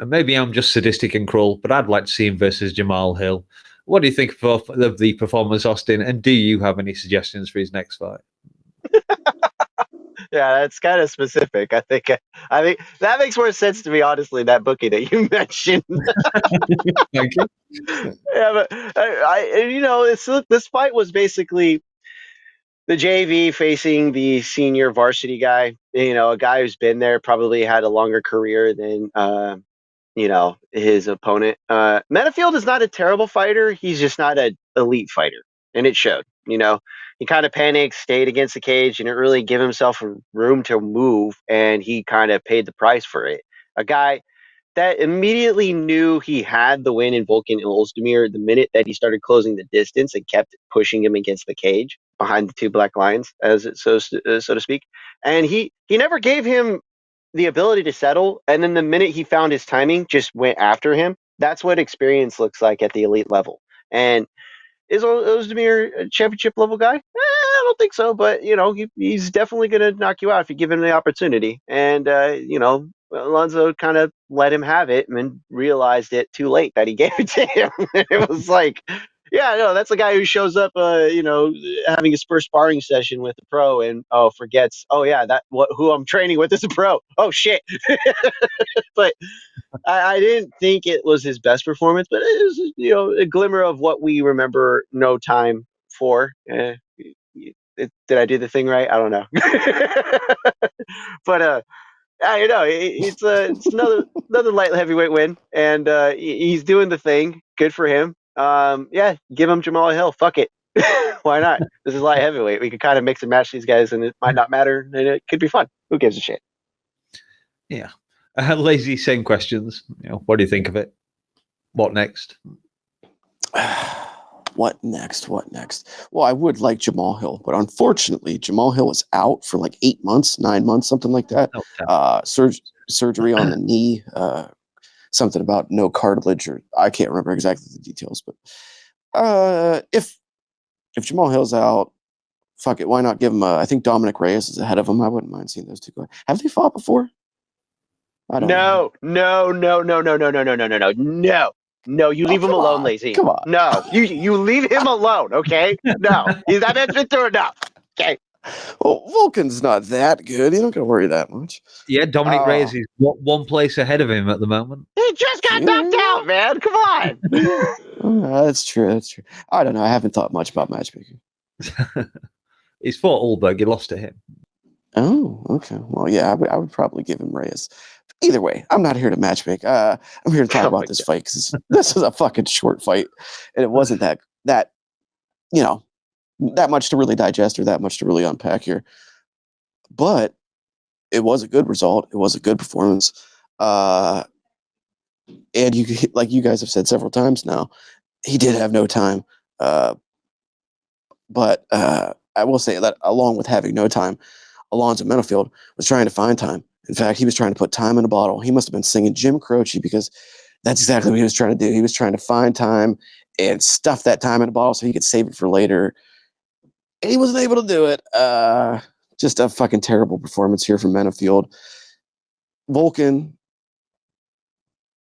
A: maybe I'm just sadistic and cruel, but I'd like to see him versus Jamal Hill. What do you think of the performance, Austin, and do you have any suggestions for his next fight?
C: Yeah, that's kind of specific. I think that makes more sense to me, honestly. That booking that you mentioned.
A: Thank you.
C: Yeah, but this fight was basically the JV facing the senior varsity guy. A guy who's been there, probably had a longer career than his opponent. Manyfield is not a terrible fighter. He's just not an elite fighter, and it showed. He kind of panicked, stayed against the cage, and didn't really give himself room to move, and he kind of paid the price for it. A guy that immediately knew he had the win in Volkan Ozdemir the minute that he started closing the distance and kept pushing him against the cage behind the two black lions, so to speak. And he never gave him the ability to settle. And then the minute he found his timing, just went after him. That's what experience looks like at the elite level. And is Ozdemir a championship level guy? I don't think so, but he's definitely going to knock you out if you give him the opportunity. And Alonzo kind of let him have it and then realized it too late that he gave it to him. It was like, yeah, no, that's the guy who shows up, having his first sparring session with a pro and forgets, who I'm training with is a pro. Oh shit! But I didn't think it was his best performance, but it was a glimmer of what we remember No Time for. Did I do the thing right? I don't know. But it's another light heavyweight win, and he's doing the thing. Good for him. Yeah, give him Jamal Hill. Fuck it. Why not? This is light heavyweight. We could kind of mix and match these guys, and it might not matter, and it could be fun. Who gives a shit?
A: Yeah. Lazy, same questions. What do you think of it? What next?
B: What next? Well, I would like Jamal Hill, but unfortunately, Jamal Hill is out for like 8 months, 9 months, something like that. Surgery on the knee, something about no cartilage, or I can't remember exactly the details. But if Jamal Hill's out, fuck it, why not give him? I think Dominic Reyes is ahead of him. I wouldn't mind seeing those two guys. Have they fought before? I don't know.
C: No, you leave him alone,
B: on.
C: Lazy.
B: Come on.
C: No, you leave him alone, okay? No, he's not meant to enough. Okay.
B: Well, Vulcan's not that good. You don't got to worry that much.
A: Yeah, Dominic Reyes is one place ahead of him at the moment.
C: He just got knocked out, man. Come on.
B: That's true. I don't know. I haven't thought much about matchmaking.
A: He's fought Ulberg. He lost to him.
B: Oh, okay. Well, yeah, I would probably give him Reyes. Either way, I'm not here to matchmake. I'm here to talk about this fight because this is a fucking short fight, and it wasn't that much to really digest or that much to really unpack here. But it was a good result. It was a good performance. And like you guys have said several times now, he did have no time. But I will say that along with having no time, Alonzo Manyfield was trying to find time. In fact, he was trying to put time in a bottle. He must have been singing Jim Croce because that's exactly what he was trying to do. He was trying to find time and stuff that time in a bottle so he could save it for later. And he wasn't able to do it. Just a fucking terrible performance here from Manyfield. Volkan,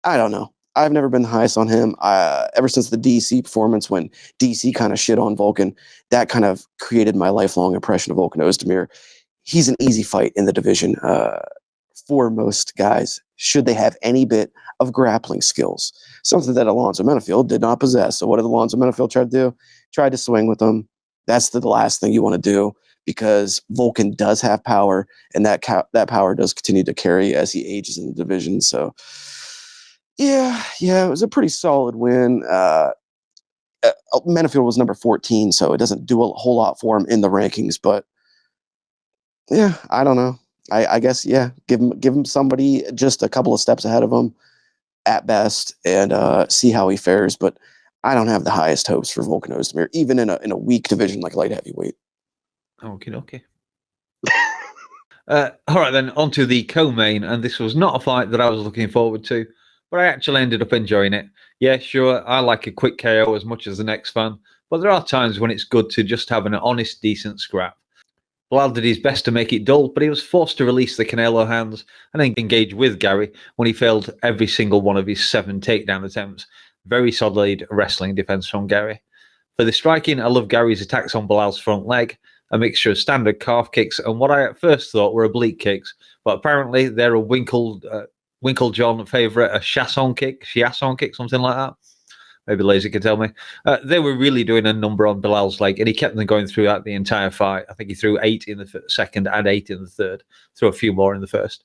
B: I don't know. I've never been the highest on him. Ever since the DC performance, when DC kind of shit on Volkan, that kind of created my lifelong impression of Volkan Ozdemir. He's an easy fight in the division for most guys, should they have any bit of grappling skills. Something that Alonzo Manyfield did not possess. So what did Alonzo Manyfield try to do? Tried to swing with him. That's the last thing you want to do because Volkan does have power, and that power does continue to carry as he ages in the division. So, yeah, it was a pretty solid win. Manyfield was number 14, so it doesn't do a whole lot for him in the rankings, but yeah, I don't know. I guess, yeah, give him somebody just a couple of steps ahead of him at best and see how he fares. But I don't have the highest hopes for Volkan Ozdemir, even in a weak division like light heavyweight.
A: Okay. All right, then, on to the co-main, and this was not a fight that I was looking forward to, but I actually ended up enjoying it. Yeah, sure, I like a quick KO as much as the next fan, but there are times when it's good to just have an honest, decent scrap. Belal did his best to make it dull, but he was forced to release the Canelo hands and then engage with Garry when he failed every single one of his 7 takedown attempts. Very solid wrestling defense from Garry. For the striking, I love Gary's attacks on Belal's front leg, a mixture of standard calf kicks and what I at first thought were oblique kicks, but apparently they're a Winklejohn favourite, a Chasson kick, something like that. Maybe Lazy can tell me. They were really doing a number on Belal's leg, and he kept them going throughout the entire fight. I think he threw 8 in the second and 8 in the third, threw a few more in the first.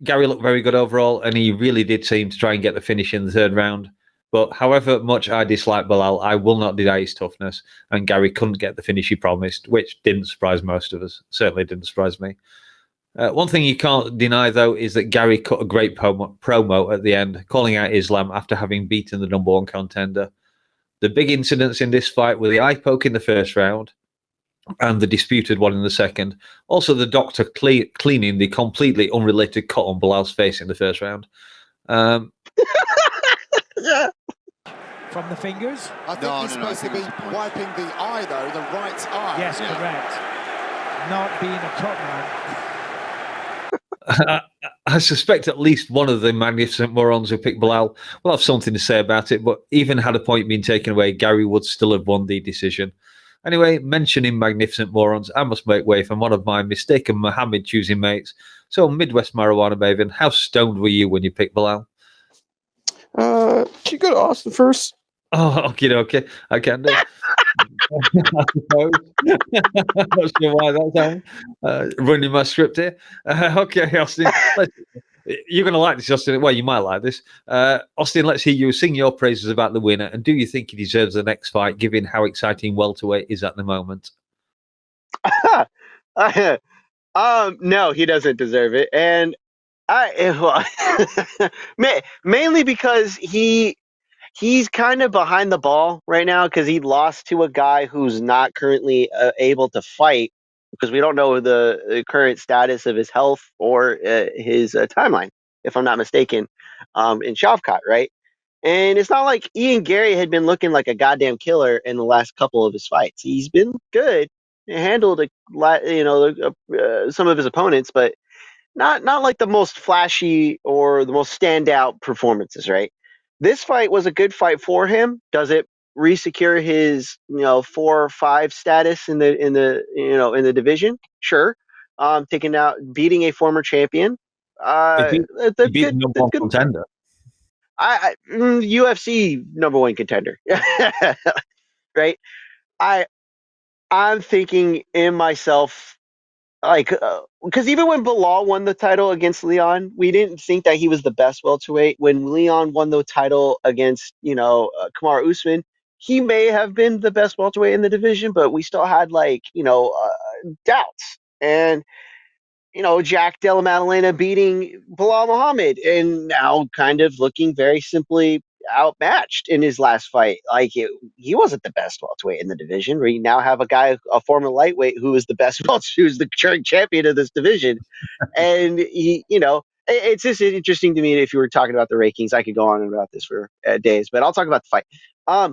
A: Garry looked very good overall, and he really did seem to try and get the finish in the third round. But however much I dislike Belal, I will not deny his toughness, and Garry couldn't get the finish he promised, which didn't surprise most of us. Certainly didn't surprise me. One thing you can't deny, though, is that Garry cut a great promo at the end, calling out Islam after having beaten the number 1 contender. The big incidents in this fight were the eye poke in the first round and the disputed one in the second. Also, the doctor cleaning the completely unrelated cut on Belal's face in the first round.
H: From the fingers?
I: I think he's supposed to be wiping the eye, though, the right eye.
H: Yes, correct. Not being a cut man.
A: I suspect at least one of the magnificent morons who picked Belal will have something to say about it, but even had a point been taken away, Garry would still have won the decision. Anyway, mentioning magnificent morons, I must make way for one of my mistaken Mohammed choosing mates. So, Midwest Marijuana Maven, how stoned were you when you picked Belal?
B: Can you go to Austin first?
A: Oh, okay. I can do. I suppose. Not sure why that's running my script here. Okay, Austin. You're going to like this, Austin. Well, you might like this. Austin, let's hear you sing your praises about the winner. And do you think he deserves the next fight, given how exciting welterweight is at the moment?
C: No, he doesn't deserve it. And mainly because he's kind of behind the ball right now because he lost to a guy who's not currently able to fight because we don't know the current status of his health or his timeline, if I'm not mistaken, in Shavkat, right? And it's not like Ian Garry had been looking like a goddamn killer in the last couple of his fights. He's been good, handled some of his opponents, but not like the most flashy or the most standout performances, right? This fight was a good fight for him. Does it resecure his 4 or 5 status in the division? Sure. Beating a former champion.
A: He beat the number 1 contender.
C: UFC number 1 contender. Right? I'm thinking in myself, like, because even when Belal won the title against Leon, we didn't think that he was the best welterweight. When Leon won the title against, Kamaru Usman, he may have been the best welterweight in the division, but we still had doubts. And Jack Della Maddalena beating Belal Mohammed, and now kind of looking very simply outmatched in his last fight. Like he wasn't the best welterweight in the division. We now have a guy, a former lightweight, who is the best who's the current champion of this division, and it's just interesting to me. If you were talking about the rankings, I could go on about this for days, but I'll talk about the fight. I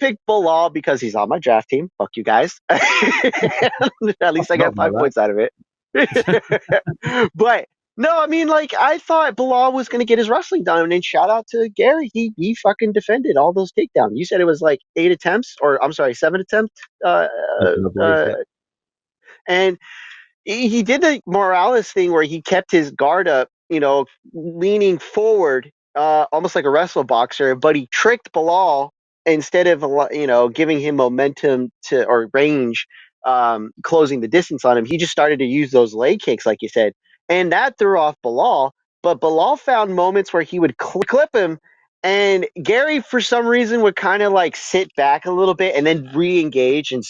C: picked Belal because he's on my draft team. Fuck you guys. At least I got 5 points out of it. But no, I mean, I thought Belal was going to get his wrestling done, and shout out to Garry. He fucking defended all those takedowns. You said it was 8 attempts, or I'm sorry, 7 attempts. And he did the Morales thing where he kept his guard up, leaning forward, almost like a wrestle boxer, but he tricked Belal instead of, giving him momentum or range, closing the distance on him. He just started to use those leg kicks, like you said, and that threw off Belal. But Belal found moments where he would clip him, and Garry, for some reason, would kind of sit back a little bit and then re-engage and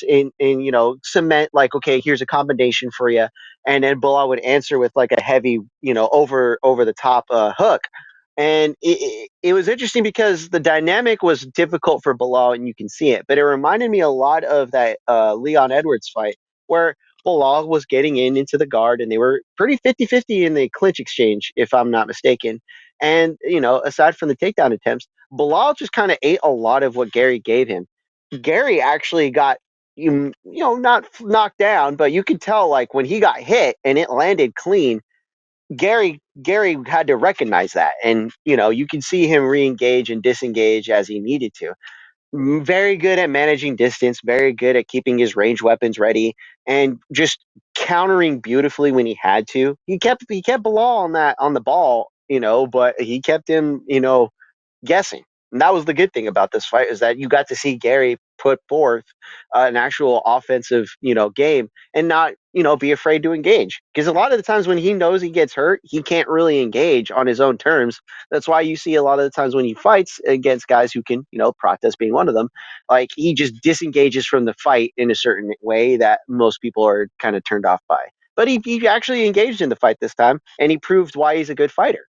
C: cement okay, here's a combination for you, and then Belal would answer with a heavy over the top hook. And it was interesting because the dynamic was difficult for Belal, and you can see it. But it reminded me a lot of that Leon Edwards fight, where Belal was getting into the guard, and they were pretty 50-50 in the clinch exchange, if I'm not mistaken. And, aside from the takedown attempts, Belal just kind of ate a lot of what Garry gave him. Gary actually got, not knocked down, but you could tell, like, when he got hit and it landed clean, Gary had to recognize that. And, you can see him re-engage and disengage as he needed to. Very good at managing distance, very good at keeping his range weapons ready, and just countering beautifully when he had to. He kept Belal on the ball, but he kept him, guessing. And that was the good thing about this fight, is that you got to see Gary put forth an actual offensive, game, and not, be afraid to engage. Because a lot of the times when he knows he gets hurt, he can't really engage on his own terms. That's why you see a lot of the times when he fights against guys who can, Prates being one of them, like, he just disengages from the fight in a certain way that most people are kind of turned off by. But he actually engaged in the fight this time, and he proved why he's a good fighter.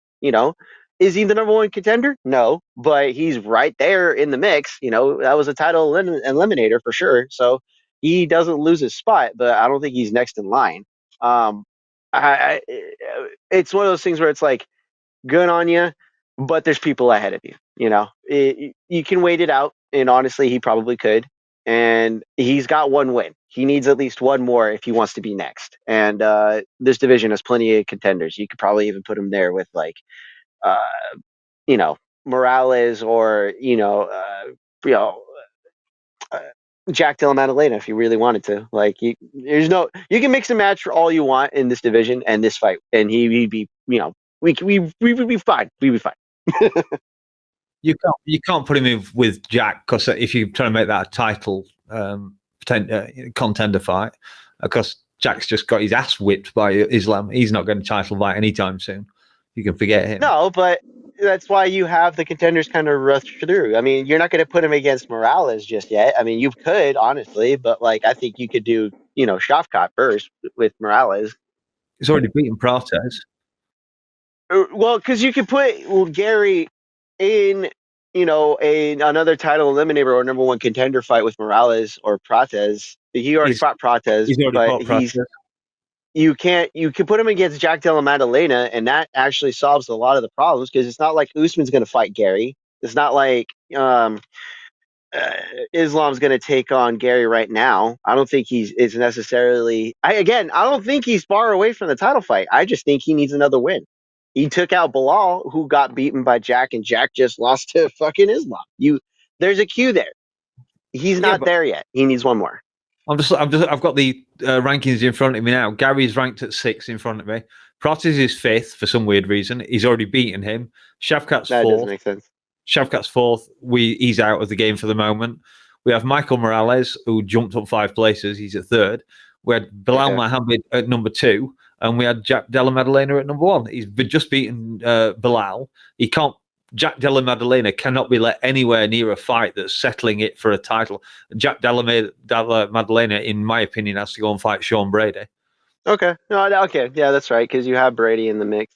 C: Is he the number one contender? No, but he's right there in the mix. That was a title eliminator for sure. So he doesn't lose his spot, but I don't think he's next in line. Um, it's one of those things where it's like, good on you, but there's people ahead of you. You can wait it out, and honestly, he probably could. And he's got one win. He needs at least one more if he wants to be next. And this division has plenty of contenders. You could probably even put him there with, like, uh, Morales, or you know uh, Jack Della Maddalena, if you really wanted to. Like, you can mix and match for all you want in this division and this fight, and he'd be, we would be fine. We'd be fine.
A: You can't put him in with Jack, because if you're trying to make that a title contender fight, because Jack's just got his ass whipped by Islam. He's not going to title fight anytime soon. You can forget him.
C: No, but that's why you have the contenders kind of rush through. I mean, you're not going to put him against Morales just yet. I mean, you could, honestly, but, like, I think you could do, Shavkat first with Morales.
A: He's already beaten Prates.
C: Well, because you could put Gary in, another title eliminator or number one contender fight with Morales or Prates. He already fought Prates,
A: He's already fought Prates.
C: You can put him against Jack Della Maddalena, and that actually solves a lot of the problems, because it's not like Usman's going to fight Gary. It's not like Islam's going to take on Gary right now. I don't think is necessarily. I don't think he's far away from the title fight. I just think he needs another win. He took out Belal, who got beaten by Jack, and Jack just lost to fucking Islam. There's a cue there. He's not there yet. He needs one more.
A: I've got the rankings in front of me now. Gary's ranked at 6 in front of me. Prates is 5th for some weird reason. He's already beaten him. Shavkat's 4th.
C: That doesn't make sense.
A: Shavkat's 4th. He's out of the game for the moment. We have Michael Morales, who jumped up 5 places. He's at 3rd. We had Belal Mohammed at number 2, and we had Jack Della Maddalena at number 1. He's just beaten Belal. Jack Della Maddalena cannot be let anywhere near a fight that's settling it for a title. Jack Della Maddalena, in my opinion, has to go and fight Sean Brady.
C: Okay. Yeah, that's right, because you have Brady in the mix.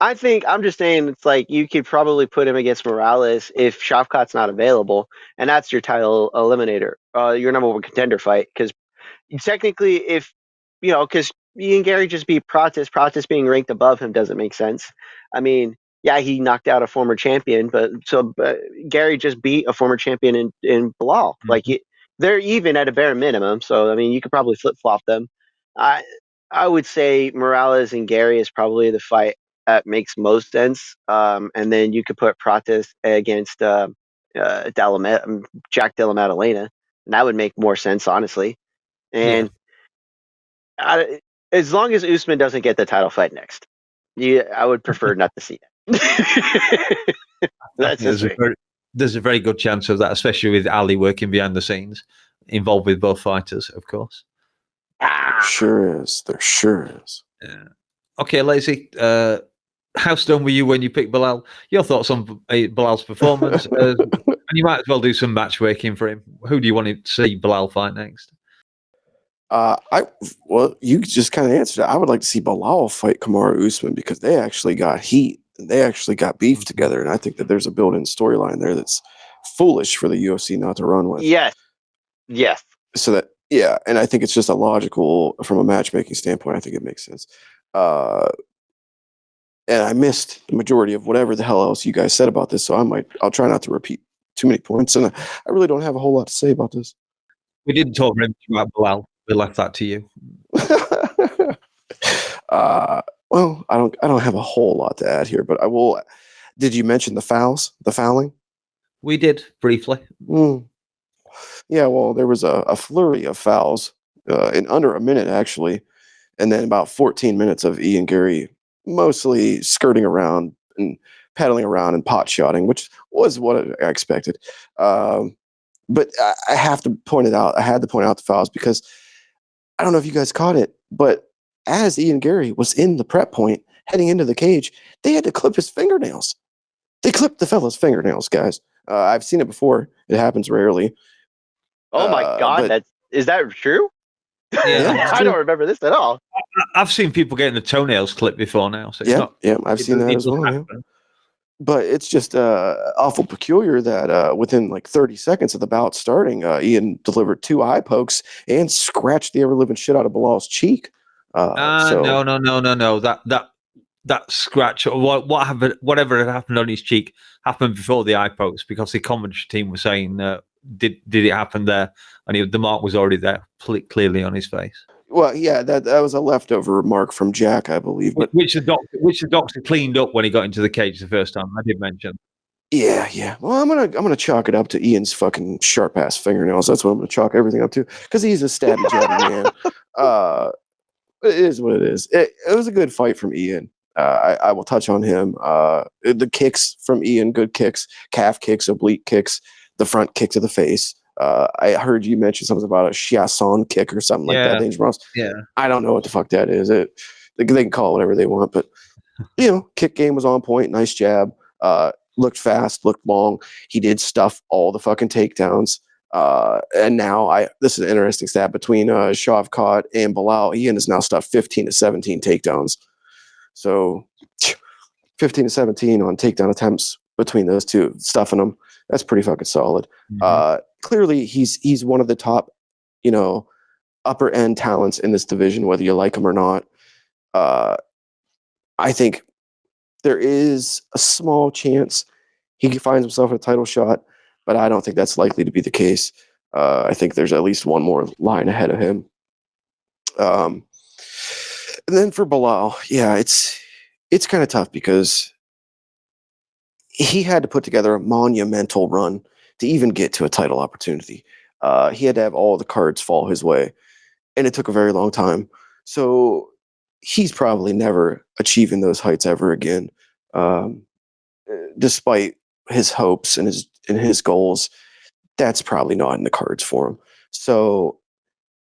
C: I'm just saying, it's like, you could probably put him against Morales if Shavkat's not available, and that's your title eliminator, your number one contender fight. Because technically, if, because Ian Garry just beat Prates being ranked above him doesn't make sense. I mean, yeah, he knocked out a former champion, but Garry just beat a former champion in Belal. Mm-hmm. Like, they're even at a bare minimum. So, I mean, you could probably flip-flop them. I would say Morales and Garry is probably the fight that makes most sense. And then you could put Prates against Jack Della Maddalena, and that would make more sense, honestly. And as long as Usman doesn't get the title fight next, I would prefer not to see it.
A: There's a very good chance of that, especially with Ali working behind the scenes, involved with both fighters, of course.
B: There sure is.
A: Yeah. Okay, Lazy. How stoned were you when you picked Belal? Your thoughts on Belal's performance? And you might as well do some matchmaking for him. Who do you want to see Belal fight next?
B: You just kind of answered it. I would like to see Belal fight Kamaru Usman, because they actually got heat and they actually got beef together, and I think that there's a built-in storyline there that's foolish for the UFC not to run with.
C: Yes.
B: So that Yeah, and I think it's just a logical from a matchmaking standpoint. I think it makes sense. And I missed the majority of whatever the hell else you guys said about this, so I'll try not to repeat too many points. And I really don't have a whole lot to say about this.
A: We didn't talk very much about Belal. We left that to you.
B: Well, I don't have a whole lot to add here, but I will. Did you mention the fouling?
A: We did briefly.
B: Yeah, well, there was a flurry of fouls in under a minute, actually, and then about 14 minutes of Ian Garry mostly skirting around and paddling around and pot shotting, which was what I expected. But I have to point it out. I had to point out the fouls because I don't know if you guys caught it, but as Ian Garry was in the prep point heading into the cage, they had to clip his fingernails. They clipped the fella's fingernails, guys. I've seen it before. It happens rarely.
C: Oh my God, is that true?
A: Yeah,
C: I don't remember this at all.
A: I've seen people getting the toenails clipped before now. So it's
B: I've seen that as well. Yeah. But it's just awful peculiar that within like 30 seconds of the bout starting, Ian delivered 2 eye pokes and scratched the ever living shit out of Bilal's cheek.
A: No. That scratch or what happened, whatever had happened on his cheek happened before the eye pokes, because the commentary team was saying did it happen there, and the mark was already there clearly on his face.
B: Well, yeah, that was a leftover remark from Jack, I believe, but
A: which the doctor cleaned up when he got into the cage the first time. I did mention.
B: Yeah. Well, I'm gonna chalk it up to Ian's fucking sharp ass fingernails. That's what I'm gonna chalk everything up to, because he's a stabby jabby man. It is what it is. It was a good fight from Ian. I will touch on him. The kicks from Ian, good kicks, calf kicks, oblique kicks, the front kick to the face. I heard you mention something about a chiasson kick or something like that, Dangerous Mouse.
A: Yeah.
B: I don't know what the fuck that is. They can call it whatever they want, but kick game was on point. Nice jab. Looked fast, looked long. He did stuff all the fucking takedowns. And now this is an interesting stat between Shavkat and Belal. Ian has now stuffed 15 to 17 takedowns. So 15 to 17 on takedown attempts between those two, stuffing them. That's pretty fucking solid.
A: Mm-hmm.
B: Clearly he's one of the top, upper end talents in this division, whether you like him or not. I think there is a small chance he finds himself in a title shot, but I don't think that's likely to be the case. I think there's at least one more line ahead of him. And then for Belal, yeah, it's kind of tough because he had to put together a monumental run to even get to a title opportunity. He had to have all the cards fall his way, and it took a very long time. So he's probably never achieving those heights ever again, despite his hopes and his goals. That's probably not in the cards for him. So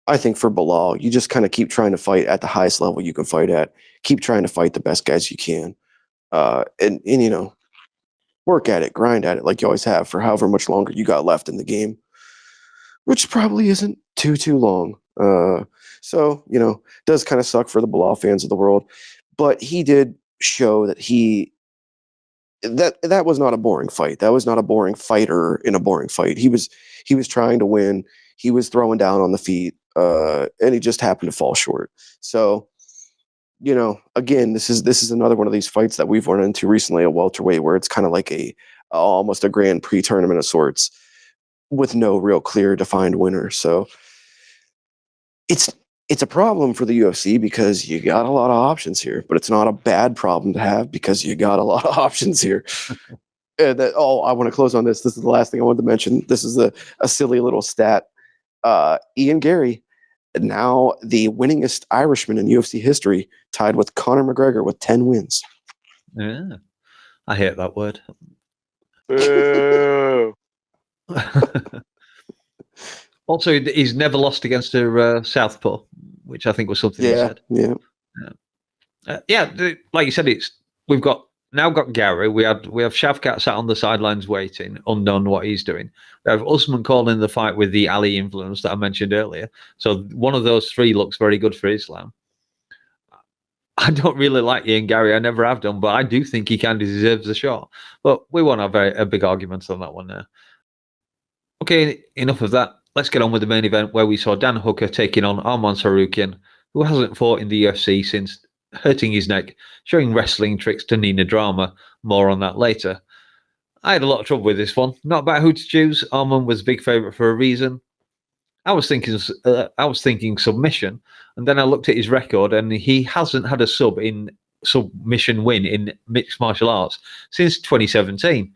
B: I think for Belal, you just kind of keep trying to fight at the highest level you can fight at. Keep trying to fight the best guys you can, and work at it, grind at it like you always have for however much longer you got left in the game, which probably isn't too long. So does kind of suck for the Belal fans of the world, but he did show that that was not a boring fight. That was not a boring fighter in a boring fight. He was trying to win. He was throwing down on the feet, and he just happened to fall short. So, again, this is another one of these fights that we've run into recently at welterweight, where it's kind of like almost a Grand Prix tournament of sorts, with no real clear defined winner. So it's a problem for the UFC because you got a lot of options here, but it's not a bad problem to have because you got a lot of options here. And I want to close on this. This is the last thing I wanted to mention. This is a silly little stat. Ian Garry, now the winningest Irishman in UFC history, tied with Conor McGregor with 10 wins.
A: Yeah, I hate that word.
C: Boo.
A: Also, he's never lost against a southpaw, which I think was something he said. Like you said, we've now got Garry. We have Shavkat sat on the sidelines waiting, unknown what he's doing. We have Usman calling the fight with the Ali influence that I mentioned earlier. So one of those three looks very good for Islam. I don't really like Ian Garry. I never have done, but I do think he kind of deserves a shot. But we won't have a big argument on that one now. Okay, enough of that. let's get on with the main event where we saw Dan Hooker taking on Arman Tsarukyan, who hasn't fought in the UFC since hurting his neck, showing wrestling tricks to Nina Drama. More on that later. I had a lot of trouble with this one. Not about who to choose. Arman was a big favourite for a reason. I was thinking submission, and then I looked at his record, and he hasn't had a submission win in mixed martial arts since 2017.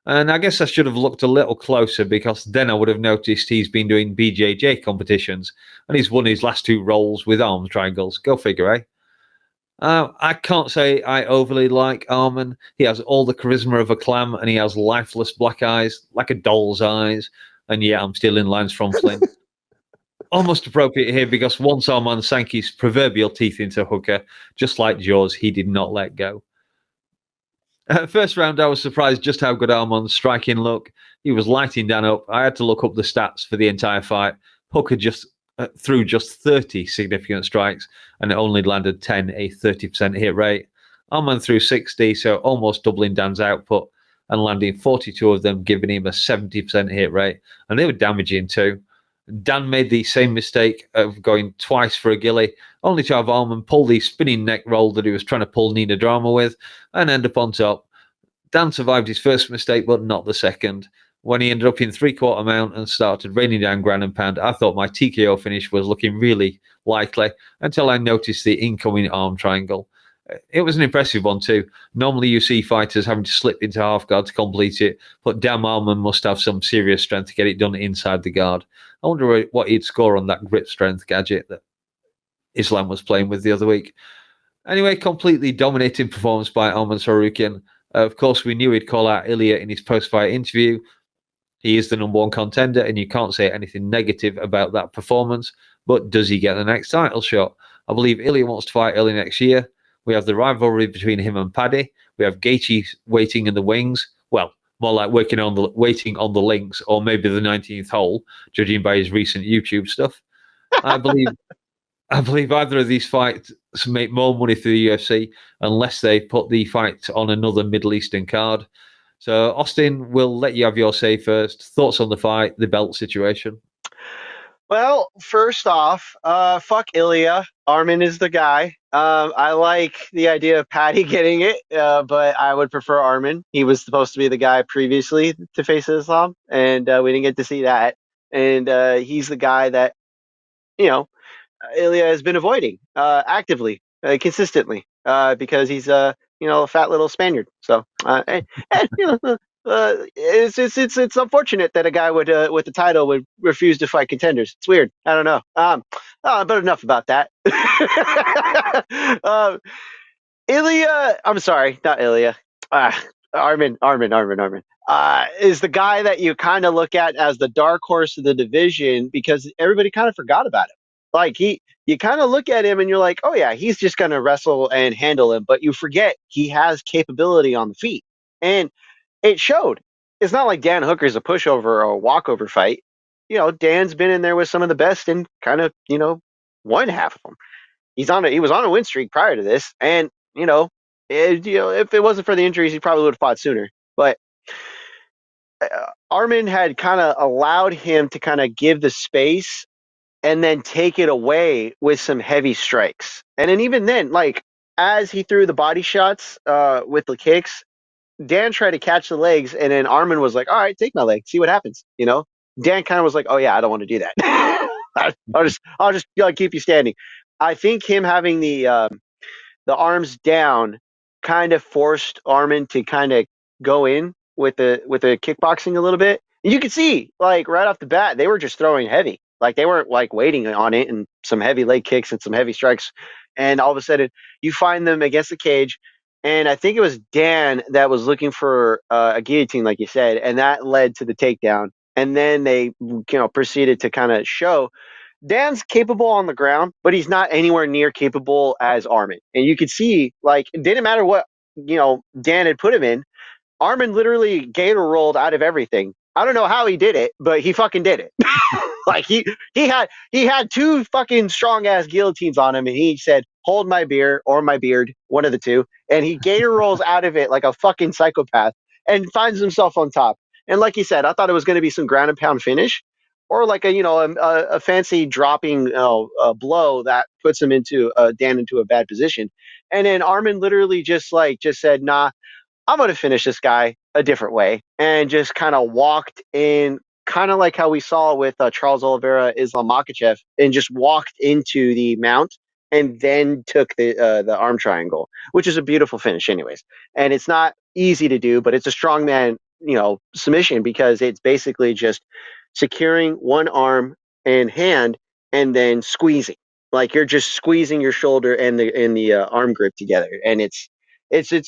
A: And I guess I should have looked a little closer, because then I would have noticed he's been doing BJJ competitions and he's won his last 2 rolls with arm triangles. Go figure, eh? I can't say I overly like Arman. He has all the charisma of a clam, and he has lifeless black eyes, like a doll's eyes. And yeah, I'm stealing lines from Flynn. Almost appropriate here, because once Arman sank his proverbial teeth into Hooker, just like Jaws, he did not let go. First round, I was surprised just how good Arman's striking looked. He was lighting Dan up. I had to look up the stats for the entire fight. Hooker just threw just 30 significant strikes and it only landed 10, a 30% hit rate. Arman threw 60, so almost doubling Dan's output and landing 42 of them, giving him a 70% hit rate. And they were damaging too. Dan made the same mistake of going twice for a gilly, only to have Arman pull the spinning neck roll that he was trying to pull Nina Drama with and end up on top. Dan survived his first mistake, but not the second. When he ended up in 3/4 mount and started raining down ground and pound, I thought my TKO finish was looking really likely until I noticed the incoming arm triangle. It was an impressive one too. Normally you see fighters having to slip into half guard to complete it, but damn, Arman must have some serious strength to get it done inside the guard. I wonder what he'd score on that grip strength gadget that Islam was playing with the other week. Anyway, completely dominating performance by Arman Tsarukyan. Of course, we knew he'd call out Ilia in his post-fight interview. He is the number 1 contender, and you can't say anything negative about that performance. But does he get the next title shot? I believe Ilia wants to fight early next year. We have the rivalry between him and Paddy. We have Gaethje waiting in the wings. Well, more like waiting on the links, or maybe the 19th hole, judging by his recent YouTube stuff. I believe either of these fights make more money for the UFC unless they put the fight on another Middle Eastern card. So, Austin, we'll let you have your say first. Thoughts on the fight, the belt situation?
C: Well, first off, fuck Ilia. Arman is the guy. I like the idea of Paddy getting it, but I would prefer Arman. He was supposed to be the guy previously to face Islam, and we didn't get to see that. And he's the guy that, you know, Ilia has been avoiding actively, consistently, because he's a fat little Spaniard. So and it's unfortunate that a guy with the title would refuse to fight contenders. It's weird. I don't know. But enough about that. Ilia, I'm sorry, not Ilia. Arman. Is the guy that you kind of look at as the dark horse of the division, because everybody kind of forgot about him. Like you kind of look at him and you're like, oh yeah, he's just gonna wrestle and handle him, but you forget he has capability on the feet, and it showed. It's not like Dan Hooker's a pushover or a walkover fight. Dan's been in there with some of the best and kind of won half of them. He was on a win streak prior to this, and if it wasn't for the injuries, he probably would have fought sooner. But Arman had kind of allowed him to kind of give the space and then take it away with some heavy strikes. And then even then, like as he threw the body shots with the kicks, Dan tried to catch the legs, and then Arman was like, "All right, take my leg, see what happens." Dan kind of was like, "Oh yeah, I don't want to do that. I'll just keep you standing." I think him having the arms down kind of forced Arman to kind of go in with the kickboxing a little bit. And you could see, like right off the bat, they were just throwing heavy. Like they weren't like waiting on it, and some heavy leg kicks and some heavy strikes. And all of a sudden, you find them against the cage. And I think it was Dan that was looking for a guillotine, like you said, and that led to the takedown. And then they, proceeded to kind of show Dan's capable on the ground, but he's not anywhere near capable as Arman. And you could see, like, it didn't matter what, Dan had put him in. Arman literally gator rolled out of everything. I don't know how he did it, but he fucking did it. Like he had 2 fucking strong ass guillotines on him, and he said, "Hold my beer or my beard, one of the two." And he gator rolls out of it like a fucking psychopath and finds himself on top. And like you said, I thought it was going to be some ground and pound finish. or like a fancy dropping blow that puts him into Dan into a bad position. And then Arman literally just said, nah, I'm going to finish this guy a different way, and just kind of walked in, kind of like how we saw with Charles Oliveira, Islam Makhachev, and just walked into the mount and then took the arm triangle, which is a beautiful finish, anyways. And it's not easy to do, but it's a strongman, submission, because it's basically just securing one arm and hand and then squeezing. Like you're just squeezing your shoulder and the arm grip together, and it's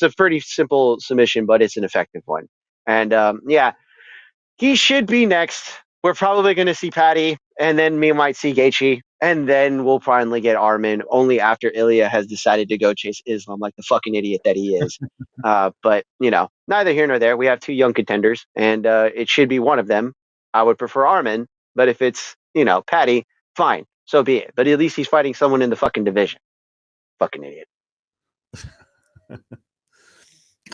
C: a pretty simple submission, but it's an effective one. And yeah, he should be next. We're probably going to see Patty, and then we might see Gaethje, and then we'll finally get Arman. Only after Ilia has decided to go chase Islam, like the fucking idiot that he is. But neither here nor there. We have two young contenders, and it should be one of them. I would prefer Arman, but if it's Patty, fine, so be it. But at least he's fighting someone in the fucking division. Fucking idiot.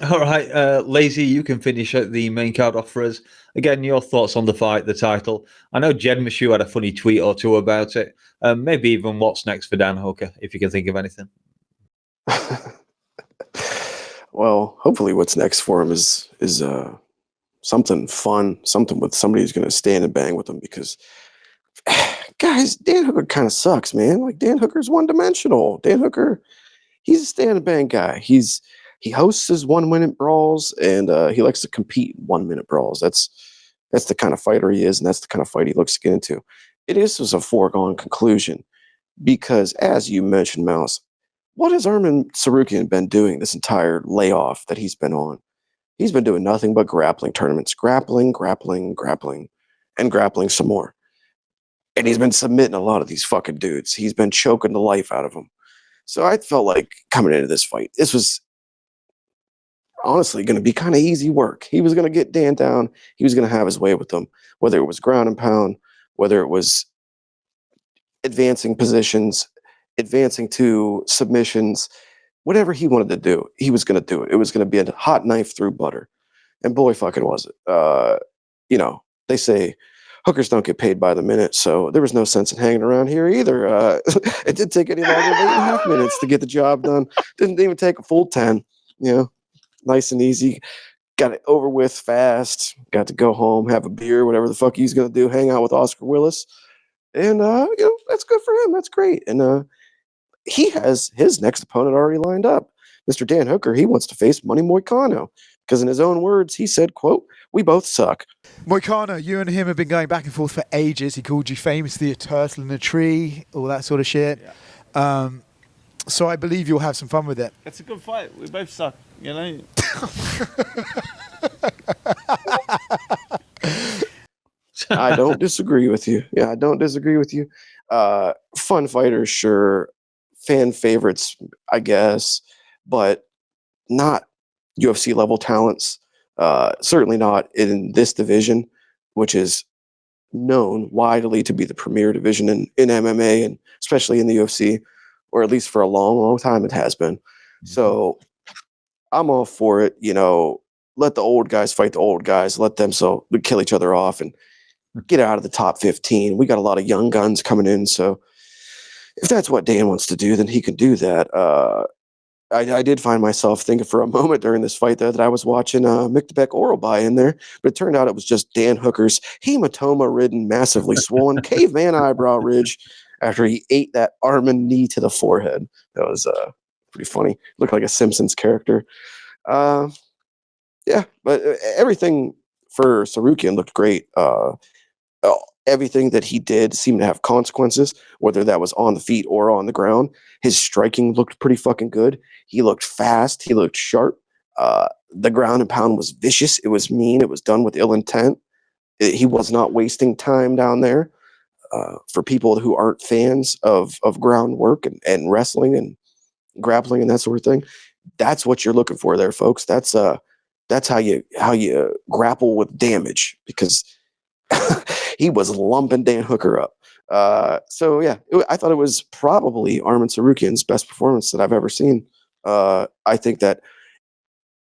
A: All right, Lazy, you can finish the main card off for us. Again, your thoughts on the fight, the title. I know Jed Mashu had a funny tweet or two about it. Maybe even what's next for Dan Hooker, if you can think of anything.
B: Well, hopefully what's next for him is something fun, something with somebody who's going to stand and bang with him, because guys, Dan Hooker kind of sucks, man. Like, Dan Hooker's one-dimensional. Dan Hooker, he's a stand and bang guy. He hosts his 1-minute brawls, and he likes to compete in 1-minute brawls. That's the kind of fighter he is, and that's the kind of fight he looks to get into. It is a foregone conclusion, because as you mentioned, Mouse, what has Arman Tsarukyan been doing this entire layoff that he's been on? He's been doing nothing but grappling tournaments, grappling, and grappling some more. And he's been submitting a lot of these fucking dudes. He's been choking the life out of them. So I felt like coming into this fight, this was honestly going to be kind of easy work. He was going to get Dan down. He was going to have his way with them, whether it was ground and pound, whether it was advancing positions, advancing to submissions, whatever he wanted to do, he was going to do it. It was going to be a hot knife through butter. And boy, fucking was it. They say hookers don't get paid by the minute, so there was no sense in hanging around here either. It didn't take any longer than 8.5 minutes to get the job done. Didn't even take a full 10, nice and easy. Got it over with fast. Got to go home, have a beer, whatever the fuck he's going to do, hang out with Oscar Willis. And, that's good for him. That's great. And he has his next opponent already lined up. Mr. Dan Hooker, he wants to face Money Moicano, because in his own words, he said, quote, "We both suck."
H: Moicano, you and him have been going back and forth for ages. He called you famously a turtle in a tree, all that sort of shit. Yeah. So I believe you'll have some fun with it.
J: It's a good fight. We both suck,
B: I don't disagree with you. Yeah, I don't disagree with you. Fun fighters, sure. Fan favorites, I guess, but not UFC level talents. Certainly not in this division, which is known widely to be the premier division in MMA, and especially in the UFC, or at least for a long, long time it has been. So I'm all for it. Let the old guys fight the old guys. Let them kill each other off and get out of the top 15. We got a lot of young guns coming in, so if that's what Dan wants to do, then he can do that. I did find myself thinking for a moment during this fight there that I was watching Mick Orobai in there, but it turned out it was just Dan Hooker's hematoma-ridden, massively swollen caveman eyebrow ridge after he ate that Arman knee to the forehead. That was pretty funny. Looked like a Simpsons character. Yeah, but everything for Tsarukyan looked great. Everything that he did seemed to have consequences, whether that was on the feet or on the ground. His striking looked pretty fucking good. He looked fast. He looked sharp. The ground and pound was vicious. It was mean. It was done with ill intent. He was not wasting time down there. For people who aren't fans of groundwork and wrestling and grappling and that sort of thing, that's what you're looking for there, folks. That's how you grapple with damage, because he was lumping Dan Hooker up. So yeah, I thought it was probably Arman Tsarukyan's best performance that I've ever seen. I think that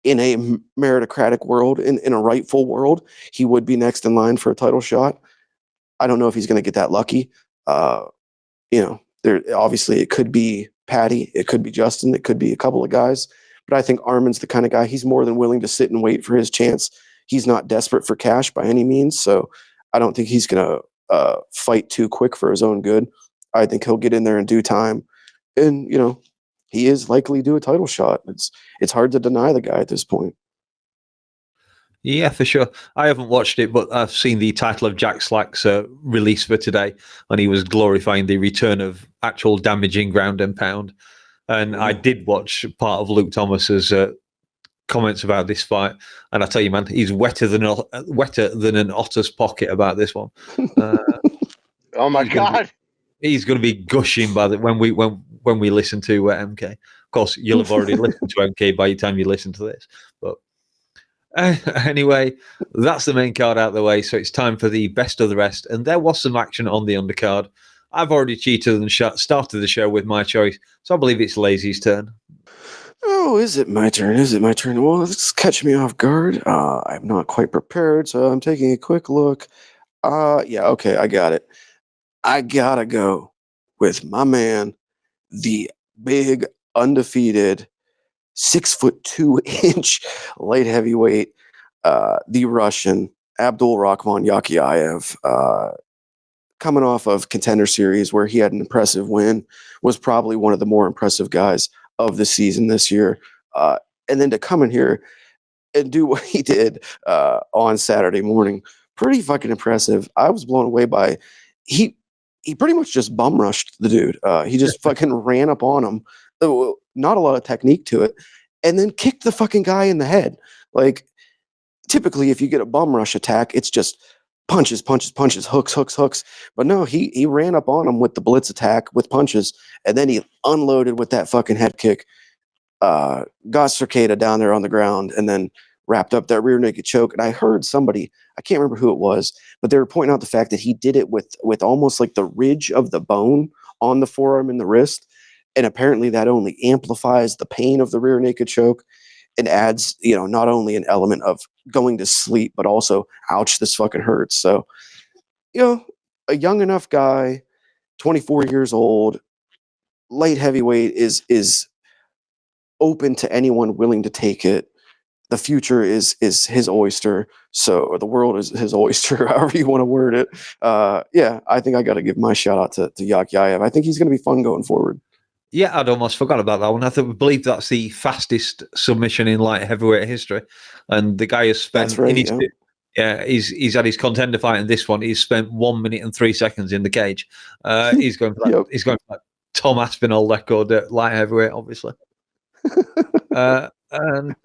B: in a meritocratic world, in a rightful world, he would be next in line for a title shot. I don't know if he's going to get that lucky. There obviously it could be Patty, it could be Justin, it could be a couple of guys, but I think Arman's the kind of guy, he's more than willing to sit and wait for his chance. He's not desperate for cash by any means, so I don't think he's going to fight too quick for his own good. I think he'll get in there in due time, and he is likely to do a title shot. It's hard to deny the guy at this point.
A: Yeah, for sure. I haven't watched it, but I've seen the title of Jack Slack's release for today, and he was glorifying the return of actual damaging ground and pound. And I did watch part of Luke Thomas's comments about this fight, and I tell you, man, he's wetter than an otter's pocket about this one.
C: Oh my God!
A: He's going to be gushing by when we listen to MK. Of course, you'll have already listened to MK by the time you listen to this, but. Anyway, that's the main card out of the way, so it's time for the best of the rest. And there was some action on the undercard. I've already cheated and started the show with my choice, so I believe it's Lazy's turn.
B: Oh, is it my turn? Well, it's catch me off guard. I'm not quite prepared, so I'm taking a quick look. Yeah, okay, I got it. I gotta go with my man, the big, undefeated 6'2" light heavyweight, the Russian Abdul Rahman Yakiaev, coming off of Contender Series where he had an impressive win, was probably one of the more impressive guys of the season this year. And then to come in here and do what he did on Saturday morning, pretty fucking impressive. I was blown away by he pretty much just bum rushed the dude. He just fucking ran up on him. Not a lot of technique to it, and then kicked the fucking guy in the head. Like, typically, if you get a bum rush attack, it's just punches, hooks. But no, he ran up on him with the blitz attack with punches, and then he unloaded with that fucking head kick. Got Circada down there on the ground, and then wrapped up that rear naked choke. And I heard somebody, I can't remember who it was, but they were pointing out the fact that he did it with almost like the ridge of the bone on the forearm and the wrist. And apparently that only amplifies the pain of the rear naked choke and adds, not only an element of going to sleep, but also, ouch, this fucking hurts. So, a young enough guy, 24 years old, light heavyweight is open to anyone willing to take it. The future is his oyster. Or the world is his oyster, however you want to word it. Yeah, I think I got to give my shout out to Yakiaev. I think he's going to be fun going forward.
A: Yeah, I'd almost forgot about that one. I believe that's the fastest submission in light heavyweight history, and the guy has spent.
B: That's right.
A: He's had his contender fight in this one. He's spent 1 minute and 3 seconds in the cage. He's going for that.
B: Yep.
A: He's going for that Tom Aspinall record at light heavyweight, obviously. And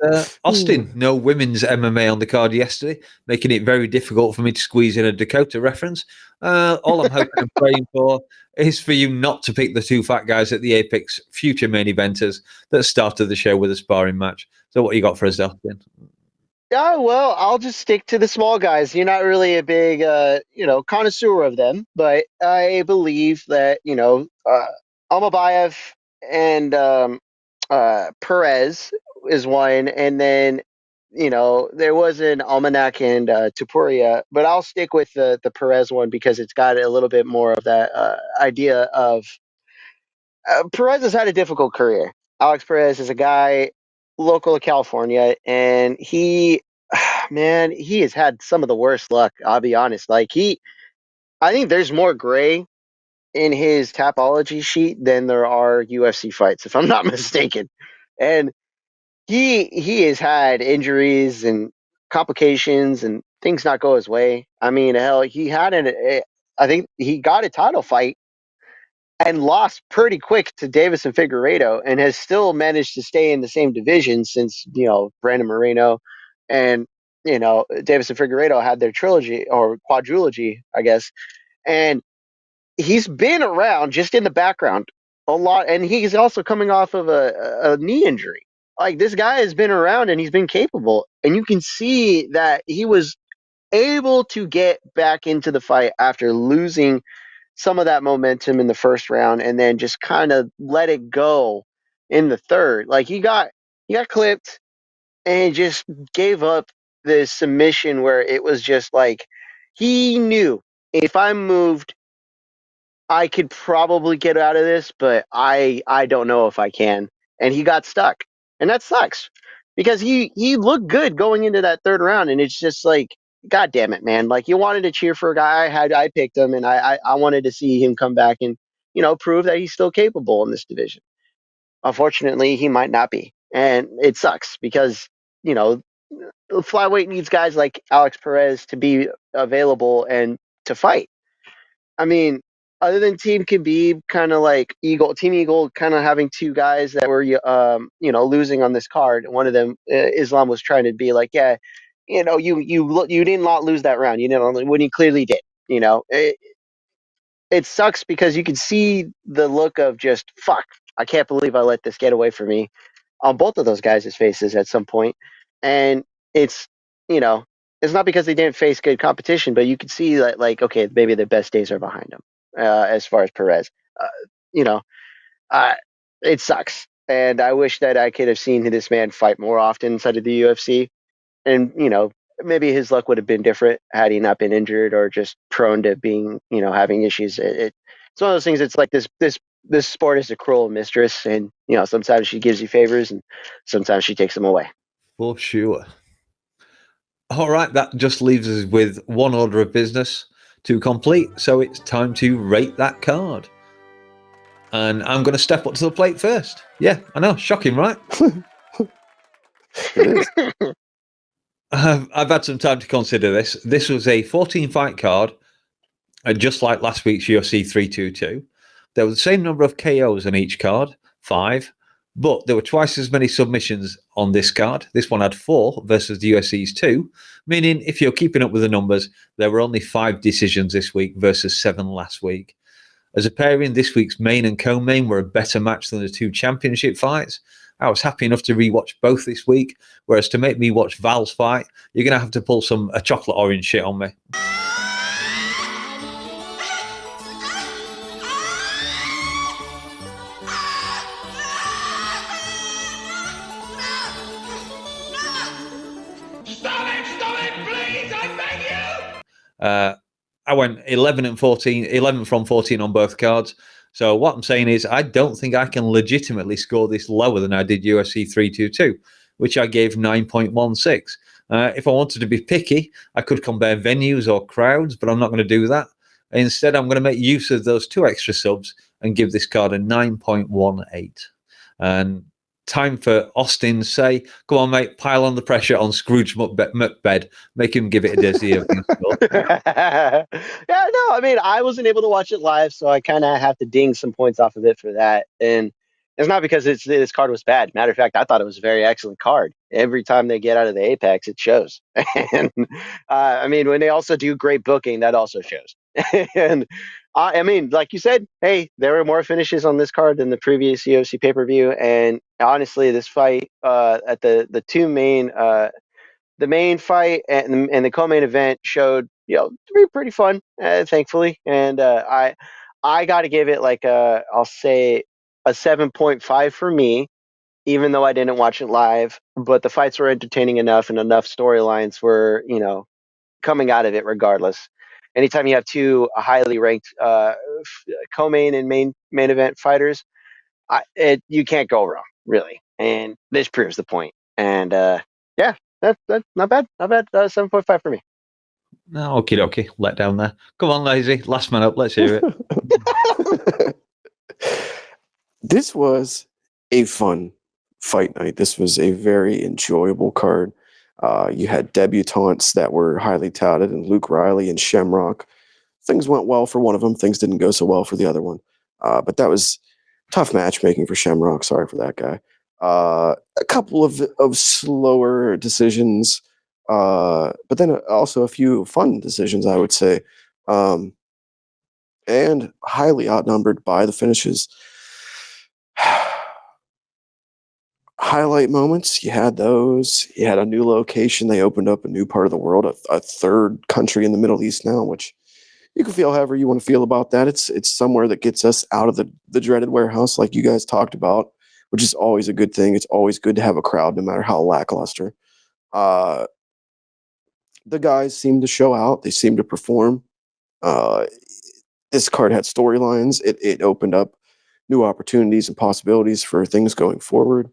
A: Austin, no women's MMA on the card yesterday, making it very difficult for me to squeeze in a Dakota reference. All I'm hoping and praying for is for you not to pick the two fat guys at the Apex future main eventers that started the show with a sparring match. So what you got for us, Austin?
C: Yeah, well, I'll just stick to the small guys. You're not really a big, connoisseur of them, but I believe that, Almabayev and Perez is one, and then, there was an Almanac and Topuria, but I'll stick with the Perez one because it's got a little bit more of that idea of Perez has had a difficult career. Alex Perez is a guy local to California, and he has had some of the worst luck. I'll be honest. I think there's more gray in his Tapology sheet than there are UFC fights, if I'm not mistaken. And he has had injuries and complications and things not go his way. I mean, hell, I think he got a title fight and lost pretty quick to Davis and Figueiredo, and has still managed to stay in the same division since, Brandon Moreno and, Davis and Figueiredo had their trilogy or quadrilogy, I guess. And he's been around just in the background a lot. And he's also coming off of a knee injury. Like, this guy has been around and he's been capable. And you can see that he was able to get back into the fight after losing some of that momentum in the first round and then just kind of let it go in the third. Like, he got clipped and just gave up the submission where it was just like he knew if I'm moved, I could probably get out of this, but I don't know if I can. And he got stuck, and that sucks because he looked good going into that third round, and it's just like, God damn it, man! Like, you wanted to cheer for a guy. I picked him, and I wanted to see him come back and prove that he's still capable in this division. Unfortunately, he might not be, and it sucks because flyweight needs guys like Alex Perez to be available and to fight. I mean, other than Team Khabib, kind of like Team Eagle, kind of having two guys that were losing on this card. One of them, Islam, was trying to be like, yeah, you did not lose that round, when he clearly did. It sucks because you can see the look of just fuck. I can't believe I let this get away from me on both of those guys' faces at some point. And it's you know it's not because they didn't face good competition, but you can see that, like, okay, maybe their best days are behind them. As far as Perez, uh, you know, uh, it sucks, and I wish that I could have seen this man fight more often inside of the UFC. And maybe his luck would have been different had he not been injured or just prone to being having issues. It's one of those things. It's like this sport is a cruel mistress, and sometimes she gives you favors and sometimes she takes them away.
A: For sure. All right, that just leaves us with one order of business to complete. So it's time to rate that card. And I'm going to step up to the plate first. Yeah, I know. Shocking, right?
B: It is.
A: I've had some time to consider this. This was a 14-fight card, just like last week's UFC 322. There were the same number of KOs on each card, 5, but there were twice as many submissions on this card. This one had 4 versus the UFC's 2, meaning if you're keeping up with the numbers, there were only 5 decisions this week versus 7 last week. As a pairing, this week's main and co-main were a better match than the 2 championship fights. I was happy enough to rewatch both this week, whereas to make me watch Val's fight, you're going to have to pull some a chocolate orange shit on me.
D: Stop it, please, I beg you!
A: I went 11 from 14 on both cards. So what I'm saying is I don't think I can legitimately score this lower than I did UFC 322, which I gave 9.16. If I wanted to be picky, I could compare venues or crowds, but I'm not going to do that. Instead, I'm going to make use of those 2 extra subs and give this card a 9.18. And time for Austin to say, come on, mate, pile on the pressure on Scrooge McBed. Make him give it a desi of
C: Yeah, no, I mean, I wasn't able to watch it live, so I kind of have to ding some points off of it for that. And it's not because this card was bad. Matter of fact, I thought it was a very excellent card. Every time they get out of the Apex, it shows. And I mean, when they also do great booking, that also shows. And I mean, like you said, hey, there were more finishes on this card than the previous UFC pay-per-view. And honestly, this fight at the two main the main fight and the co-main event showed to be pretty fun, thankfully. And I got to give it like I'll say a 7.5 for me, even though I didn't watch it live. But the fights were entertaining enough, and enough storylines were coming out of it regardless. Anytime you have two highly ranked co-main and main event fighters, you can't go wrong, really. And this proves the point. And yeah, that's not bad. Not bad. 7.5 for me.
A: No, okie dokie. Let down there. Come on, Lazy. Last man up. Let's hear it.
B: This was a fun fight night. This was a very enjoyable card. You had debutantes that were highly touted, and Luke Riley and Shamrock. Things went well for one of them. Things didn't go so well for the other one. But that was tough matchmaking for Shamrock. Sorry for that guy. A couple of slower decisions, but then also a few fun decisions, I would say, and highly outnumbered by the finishes. Highlight moments, you had those. You had a new location. They opened up a new part of the world, a third country in the Middle East now, which you can feel however you want to feel about that. It's somewhere that gets us out of the dreaded warehouse, like you guys talked about, which is always a good thing. It's always good to have a crowd, no matter how lackluster. The guys seem to show out. They seem to perform. This card had storylines. It opened up new opportunities and possibilities for things going forward.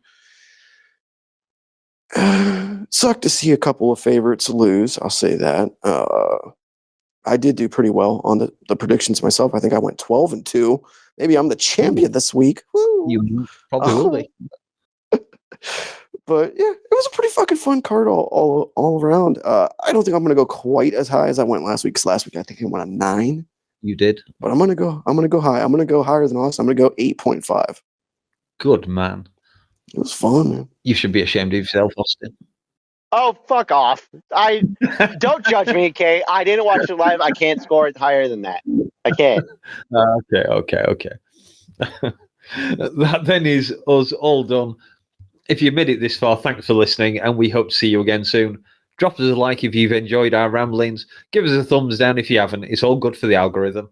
B: Sucked to see a couple of favorites lose. I'll say that. I did do pretty well on the predictions myself. I think I went 12-2. Maybe I'm the champion this week. Woo.
A: You probably will be.
B: But yeah, it was a pretty fucking fun card all around. I don't think I'm gonna go quite as high as I went last week. Because last week I think I went a 9.
A: You did.
B: But I'm gonna go high. I'm gonna go higher than Austin. I'm gonna go 8.5.
A: Good man.
B: It was fun, man.
A: You should be ashamed of yourself, Austin.
C: Oh, fuck off. Don't judge me, Kay. I didn't watch it live. I can't score it higher than that. I can't.
A: Okay. That then is us all done. If you made it this far, thanks for listening, and we hope to see you again soon. Drop us a like if you've enjoyed our ramblings. Give us a thumbs down if you haven't. It's all good for the algorithm.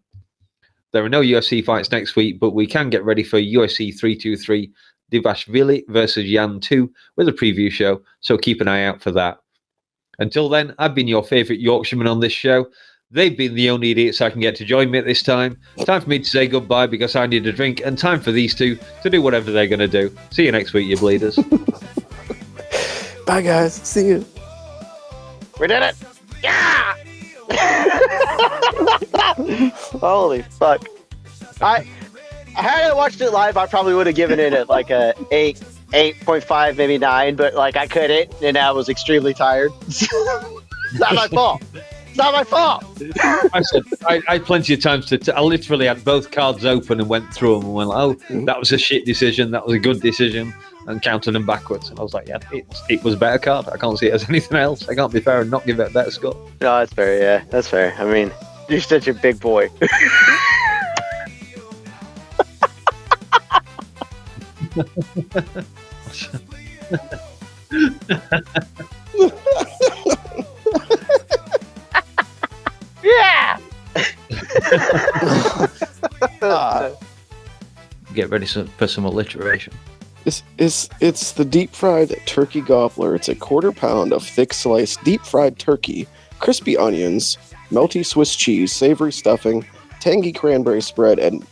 A: There are no UFC fights next week, but we can get ready for UFC 323 Divashvili versus Yan 2 with a preview show, so keep an eye out for that. Until then, I've been your favourite Yorkshireman on this show. They've been the only idiots I can get to join me at this time. Time for me to say goodbye because I need a drink, and time for these two to do whatever they're going to do. See you next week, you bleeders.
B: Bye, guys. See you.
C: We did it. Yeah! Holy fuck. I had I watched it live, I probably would have given it a 8.5, maybe 9, but like I couldn't, and I was extremely tired. It's not my fault. It's not my fault.
A: I said I had plenty of times I literally had both cards open and went through them and went, oh, that was a shit decision, that was a good decision, and counted them backwards. And I was like, yeah, it was a better card. I can't see it as anything else. I can't be fair and not give it a better score.
C: No, that's fair. Yeah, that's fair. I mean, you're such a big boy. Yeah.
A: Get ready for some alliteration.
B: It's the deep fried turkey gobbler. It's a 1/4 pound of thick sliced deep fried turkey, crispy onions, melty Swiss cheese, savory stuffing, tangy cranberry spread, and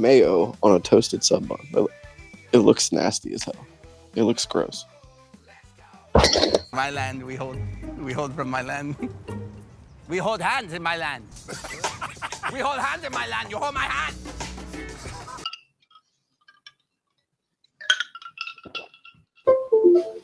B: mayo on a toasted sub bun. It looks nasty as hell. It looks gross.
J: My land, we hold from my land. We hold hands in my land. We hold hands in my land. You hold my hand.